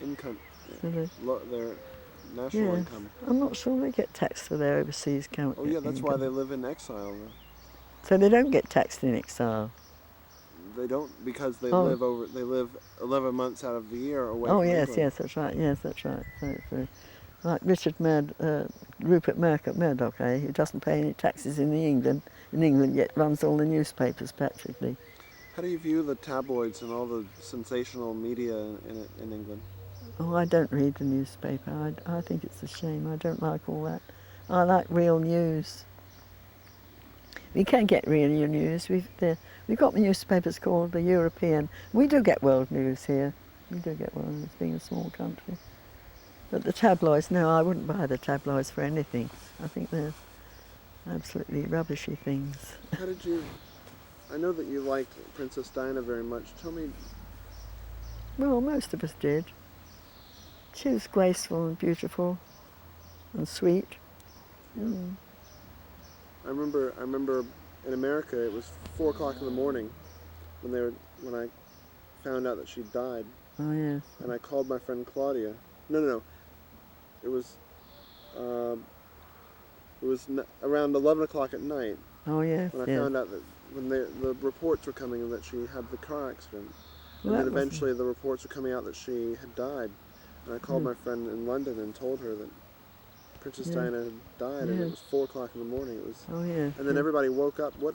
income, So their national yes. income. I'm not sure they get taxed for their overseas count. Oh yeah, that's why they live in exile. So they don't get taxed in exile. They don't, because they Oh. live 11 months out of the year away Oh from yes, England. yes, that's right. Yes, that's right. So, like Rupert Murdoch, who doesn't pay any taxes in England, yet runs all the newspapers practically. How do you view the tabloids and all the sensational media in England? Oh, I don't read the newspaper. I think it's a shame. I don't like all that. I like real news. We can get real news. We've got newspapers called the European. We do get world news here. We do get world news, being a small country. But the tabloids, no, I wouldn't buy the tabloids for anything. I think they're absolutely rubbishy things. How did you... I know that you liked Princess Diana very much. Tell me... Well, most of us did. She was graceful and beautiful and sweet. Mm. I remember in America it was 4 o'clock in the morning when I found out that she died. Oh, yes. And I called my friend Claudia. No. It was around 11 o'clock at night Oh, yes, when I yes. found out that when the reports were coming in that she had the car accident. Well, And then that was- eventually the reports were coming out that she had died. And I called my friend in London and told her that Princess Yeah. Diana had died, and Yeah. it was 4 o'clock in the morning. It was, Oh, yes. and then yes. everybody woke up. I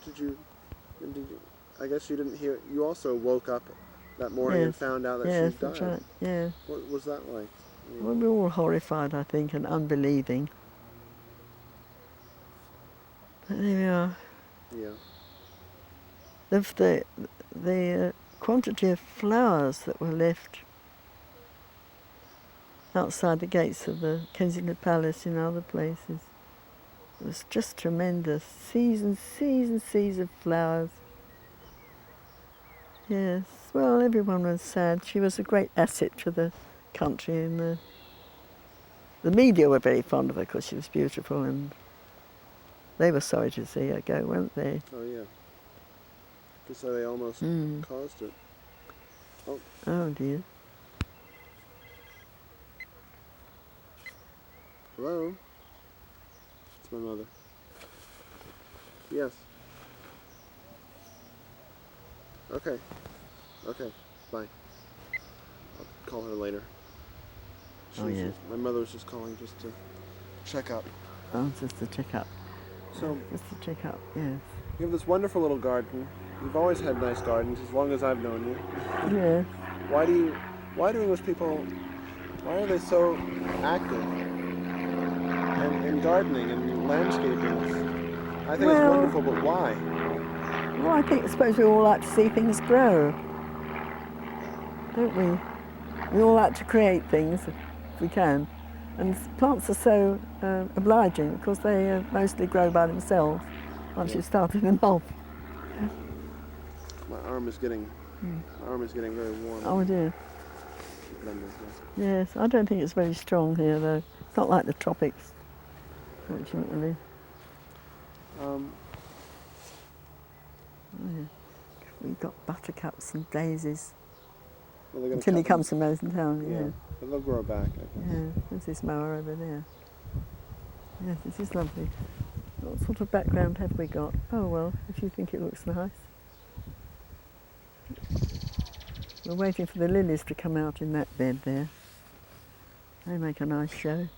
guess you didn't hear. You also woke up that morning and Yes. found out that Yes, she'd that's died. right. Yeah. What was that like? Well, we were all horrified, I think, and unbelieving. But there we are. Yeah. The quantity of flowers that were left outside the gates of the Kensington Palace and other places was just tremendous. Seas and seas and seas of flowers. Yes, well, everyone was sad. She was a great asset to the country, and the media were very fond of her because she was beautiful, and they were sorry to see her go, weren't they? Oh, yeah. Just so they almost Mm. caused it. Oh dear. Hello? It's my mother. Yes. Okay. Okay. Bye. I'll call her later. Oh, yeah. My mother was just calling just to check up. Oh, just to check up. So, Just to check up, yes. you have this wonderful little garden. You've always had nice gardens as long as I've known you. Yes. Why do English people, why are they so active in gardening and landscaping? I think it's Well- wonderful, but why? Well, I suppose we all like to see things grow, don't we? We all like to create things if we can. And plants are so obliging because they mostly grow by themselves once you've started them off. My arm is getting very warm. Oh dear. Yes, I don't think it's very strong here though. It's not like the tropics, fortunately. We've got buttercups and daisies. Well, they're gonna Until he cut comes to Mosen Town, them. yeah. But they'll grow back, I guess. Yeah, there's this mower over there. Yes, this is lovely. What sort of background have we got? Oh well, if you think it looks nice. We're waiting for the lilies to come out in that bed there. They make a nice show.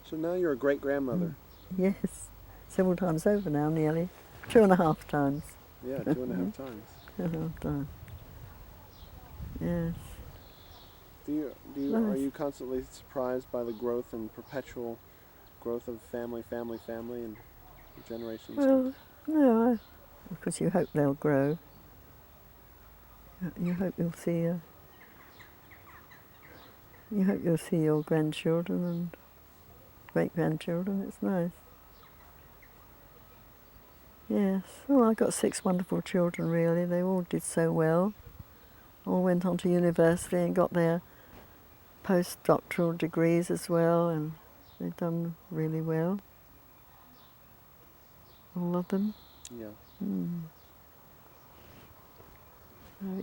So now you're a great-grandmother. Yes, several times over now, nearly. 2.5 times. Yeah, 2.5 times. 2.5 times. Yes. Are you constantly surprised by the growth and perpetual growth of family, and generations? Well, no, because you hope they'll grow. You hope you'll see. You hope you'll see your grandchildren and great-grandchildren. It's nice. Yes. Well, I got 6 wonderful children. Really, they all did so well. All went on to university and got their postdoctoral degrees as well, and they've done really well. All of them. Yeah.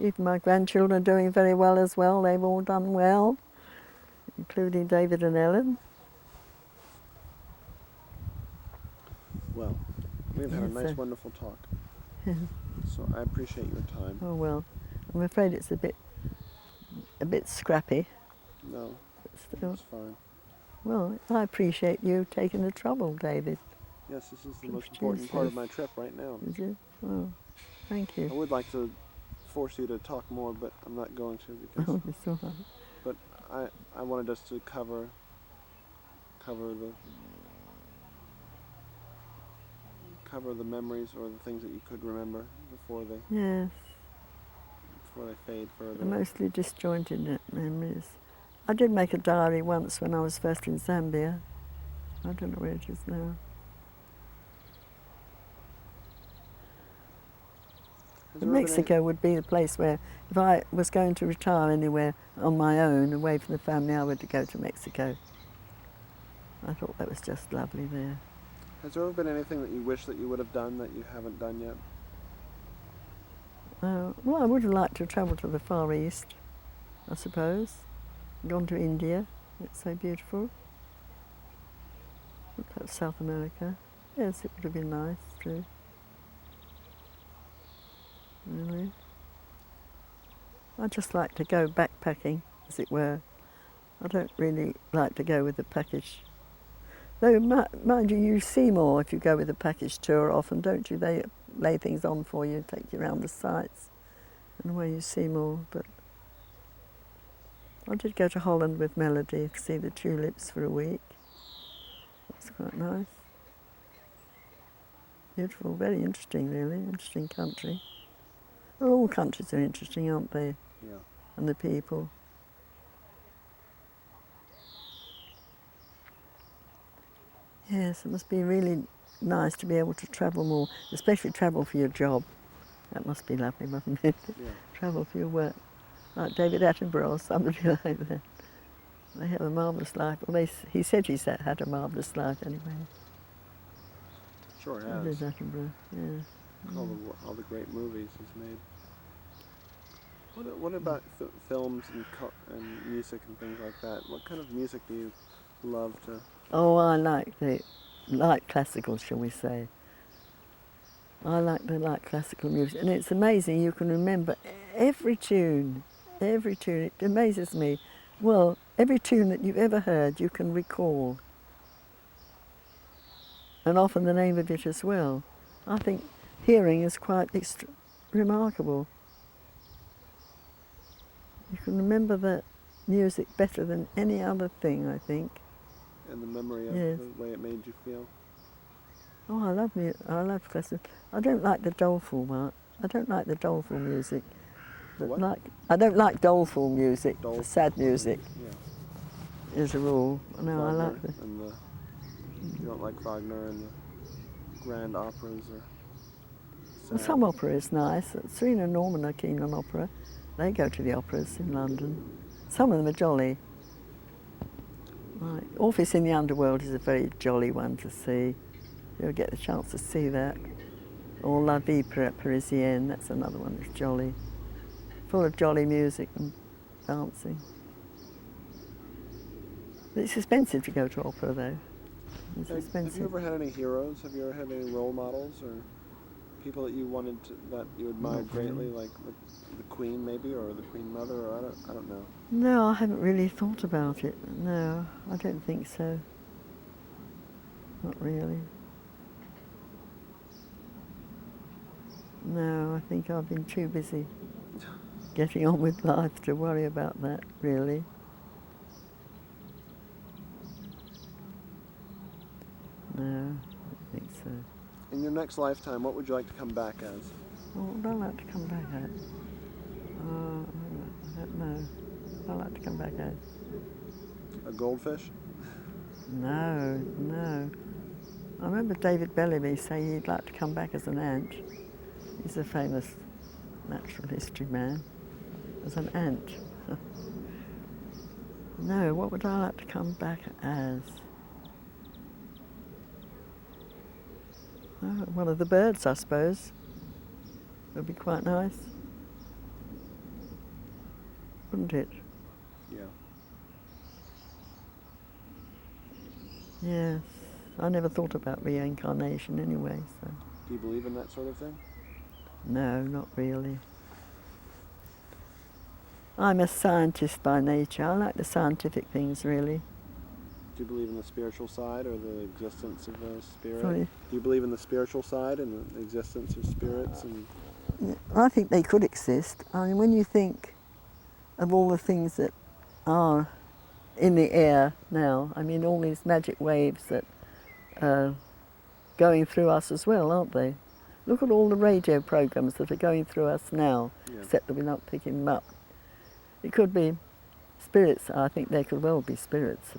Even my grandchildren are doing very well as well. They've all done well, including David and Ellen. Well, we've had a Yes, nice, sir. wonderful talk. So I appreciate your time. Oh well, I'm afraid it's a bit scrappy. No, But still, it's fine. well, I appreciate you taking the trouble, David. Yes, this is the Good most for important you, part sir. of my trip right now. Did you? Oh, thank I you. would like to force you to talk more, but I'm not going to because. Oh, it's all right. But I wanted us to cover the memories or the things that you could remember before Yes, they fade further. the mostly disjointed memories. I did make a diary once when I was first in Zambia. I don't know where it is now. Has there ever been Mexico would be the place where, if I was going to retire anywhere on my own, away from the family, I would go to Mexico. I thought that was just lovely there. Has there ever been anything that you wish that you would have done that you haven't done yet? Well, I would have liked to travel to the Far East, I suppose. Gone to India, it's so beautiful. Perhaps South America. Yes, it would have been nice too. Really. I'd just like to go backpacking, as it were. I don't really like to go with a package. Though, mind you, you see more if you go with a package tour often, don't you? They lay things on for you, take you around the sites, and where you see more. But I did go to Holland with Melody to see the tulips for a week. That's quite nice. Beautiful, very interesting really, interesting country. Well, all countries are interesting, aren't they? Yeah. And the people. Yes, it must be really nice to be able to travel more, especially travel for your job. That must be lovely, mustn't it? Yeah. Travel for your work. Like David Attenborough or somebody like that. They have a marvellous life. Well, he said he had a marvellous life anyway. Sure David has. Attenborough, yeah. All the great movies he's made. What about films and music and things like that? What kind of music do you love to? Oh, I like classical, shall we say. I like classical music, and it's amazing you can remember every tune. It amazes me. Well, every tune that you've ever heard you can recall, and often the name of it as well. I think hearing is quite remarkable. You can remember that music better than any other thing, I think. And the memory of Yes. the way it made you feel. Oh, I love classical. I don't like the doleful one. I don't like the doleful music. But What? I don't like doleful music, Doleful. the sad music, Yeah. as a rule. No, I Wagner like the... and you don't like Wagner and the grand operas or. Well, some opera is nice. Serena and Norman are keen on opera. They go to the operas in London. Some of them are jolly. Like Orpheus in the Underworld is a very jolly one to see. You'll get the chance to see that. Or La Vie Parisienne, that's another one that's jolly. Full of jolly music and dancing. But it's expensive to go to opera though. It's expensive. Have you ever had any heroes? Have you ever had any role models or people that you that you admired greatly, like the Queen maybe, or the Queen Mother, or I don't know. No, I haven't really thought about it. No, I don't think so. Not really. No, I think I've been too busy getting on with life to worry about that, really. No, I don't think so. In your next lifetime, what would you like to come back as? What would I like to come back at? I don't know. What would I like to come back at? A goldfish? No. I remember David Bellamy saying he'd like to come back as an ant. He's a famous natural history man. As an ant. No, what would I like to come back as? Oh, one of the birds, I suppose. Would be quite nice. Wouldn't it? Yeah. Yes. I never thought about reincarnation anyway, so... Do you believe in that sort of thing? No, not really. I'm a scientist by nature. I like the scientific things, really. Do you believe in the spiritual side or the existence of a spirit? Sorry? Do you believe in the spiritual side and the existence of spirits? And I think they could exist. I mean, when you think of all the things that are in the air now, I mean, all these magic waves that are going through us as well, aren't they? Look at all the radio programs that are going through us now, Yeah. except that we're not picking them up. It could be spirits. I think there could well be spirits.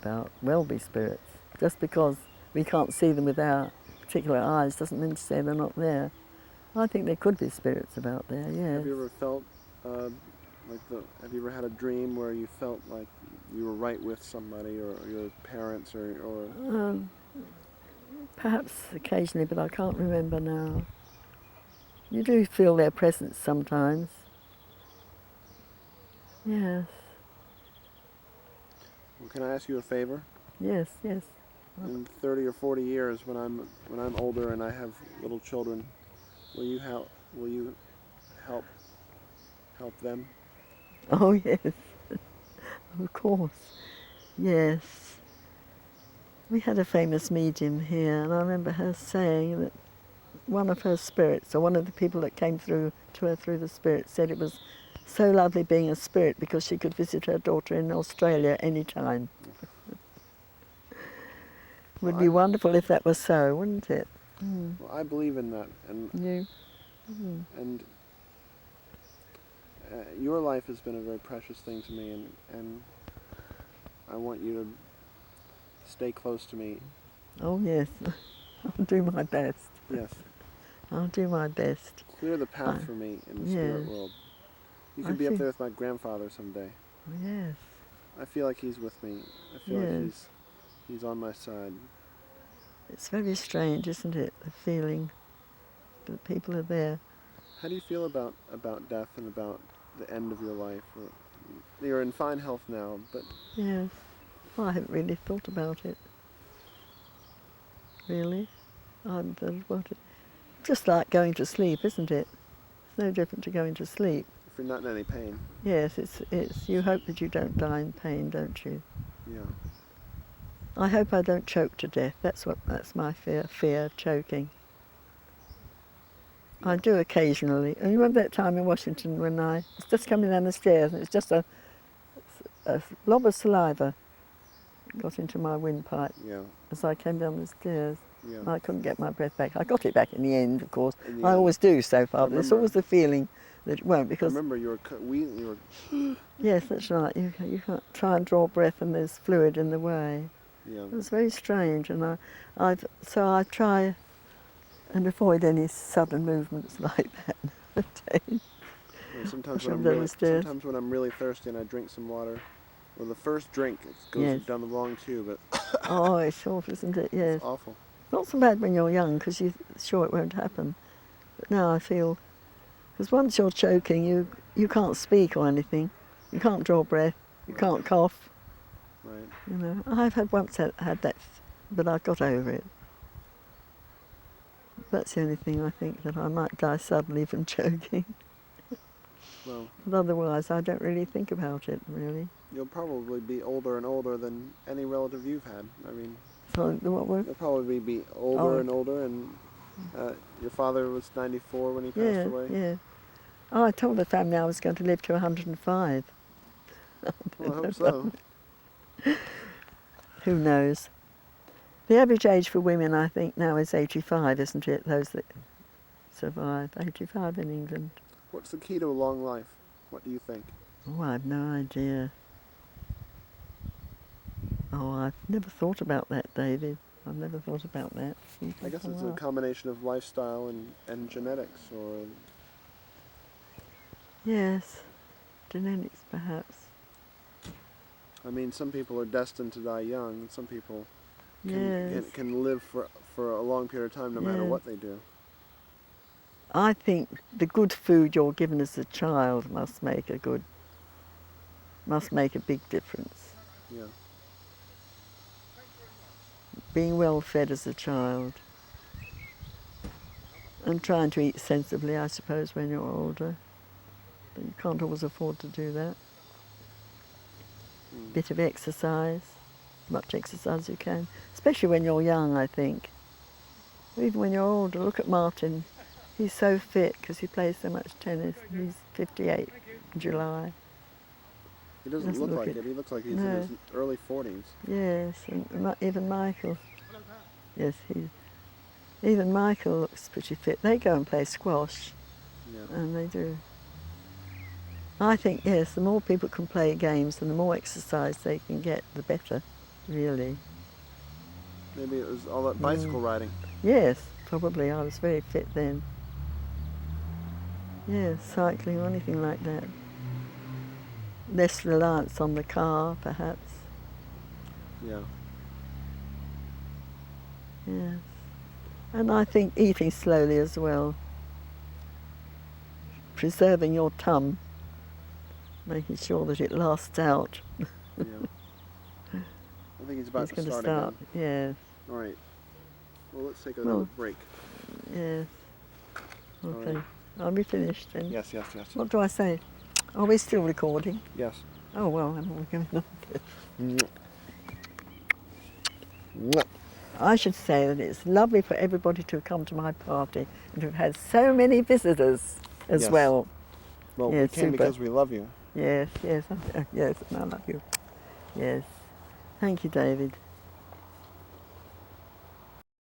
Just because we can't see them with our particular eyes doesn't mean to say they're not there. I think there could be spirits about there, yes. Have you ever felt have you ever had a dream where you felt like you were right with somebody or your parents or Perhaps occasionally, but I can't remember now. You do feel their presence sometimes. Yes. Well, can I ask you a favor? Yes. In 30 or 40 years, when I'm older and I have little children, will you help them? Oh, yes. Of course. Yes. We had a famous medium here, and I remember her saying that one of her spirits, or one of the people that came through to her through the spirit, said it was so lovely being a spirit because she could visit her daughter in Australia any time. Would be wonderful if that was so, wouldn't it? Mm. Well, I believe in that, and You? Mm. and your life has been a very precious thing to me, and I want you to stay close to me. Oh yes, I'll do my best. Yes. I'll do my best. Clear the path for me in the spirit world. You could be up there with my grandfather someday. Yes. I feel like he's with me. I feel like he's on my side. It's very strange, isn't it, the feeling that people are there. How do you feel about death and about the end of your life? You're in fine health now, but... Yes. Well, I haven't really thought about it. Really. I haven't thought about it. Just like going to sleep, isn't it? It's no different to going to sleep. If you're not in any pain. Yes, it's you hope that you don't die in pain, don't you? Yeah. I hope I don't choke to death. That's my fear of choking. I do occasionally. And you remember that time in Washington when I was just coming down the stairs and it was just a blob of saliva got into my windpipe as I came down the stairs. Yeah. I couldn't get my breath back. I got it back in the end, of course. I always do so far, but there's always the feeling that it won't because... I remember you were... Yes, that's right. You can't try and draw breath and there's fluid in the way. Yeah. It's very strange, and I try and avoid any sudden movements like that. Sometimes when I'm really thirsty and I drink some water, well, the first drink it goes down the wrong tube. Oh, it's awful, isn't it? Yes. It's awful. Not so bad when you're young because you're sure it won't happen. But now I feel, because once you're choking, you can't speak or anything. You can't draw breath. You can't cough. Right. You know, I've once had that, but I got over it. That's the only thing I think, that I might die suddenly from choking. Well, but otherwise, I don't really think about it, really. You'll probably be older and older than any relative you've had. I mean, so what word? You'll probably be older and older, and your father was 94 when he passed away. Yeah. Oh, I told the family I was going to live to 105. Well, I hope so. Who knows? The average age for women, I think, now is 85, isn't it? Those that survive. 85 in England. What's the key to a long life? What do you think? Oh, I have no idea. Oh, I've never thought about that, David. I've never thought about that. I guess it's a combination of lifestyle and genetics, or... Yes, genetics perhaps. I mean, some people are destined to die young, and some people can live for a long period of time no matter what they do. I think the good food you're given as a child must make a big difference. Yeah. Being well fed as a child and trying to eat sensibly, I suppose, when you're older. But you can't always afford to do that. Bit of exercise, as much exercise as you can, especially when you're young, I think. Even when you're older, look at Martin. He's so fit because he plays so much tennis. He's 58 in July. He doesn't look like it. He looks like he's in his early 40s. Yes, and even Michael. Yes, even Michael looks pretty fit. They go and play squash, and they do. I think, yes, the more people can play games and the more exercise they can get, the better, really. Maybe it was all that bicycle riding. Yes, probably. I was very fit then. Yes, cycling or anything like that. Less reliance on the car, perhaps. Yeah. Yes. And I think eating slowly as well. Preserving your tum. Making sure that it lasts out. Yeah. I think he's about to start again. Yes. All right. Well, let's take a little break. Yes. Okay. Right. Are we finished then? Yes. What do I say? Are we still recording? Yes. Oh, well, I'm going to... I should say that it's lovely for everybody to have come to my party and to have had so many visitors as well. Well, Yeah, we came super. because we love you. Yes, yes, yes, and I love you. Yes. Thank you, David.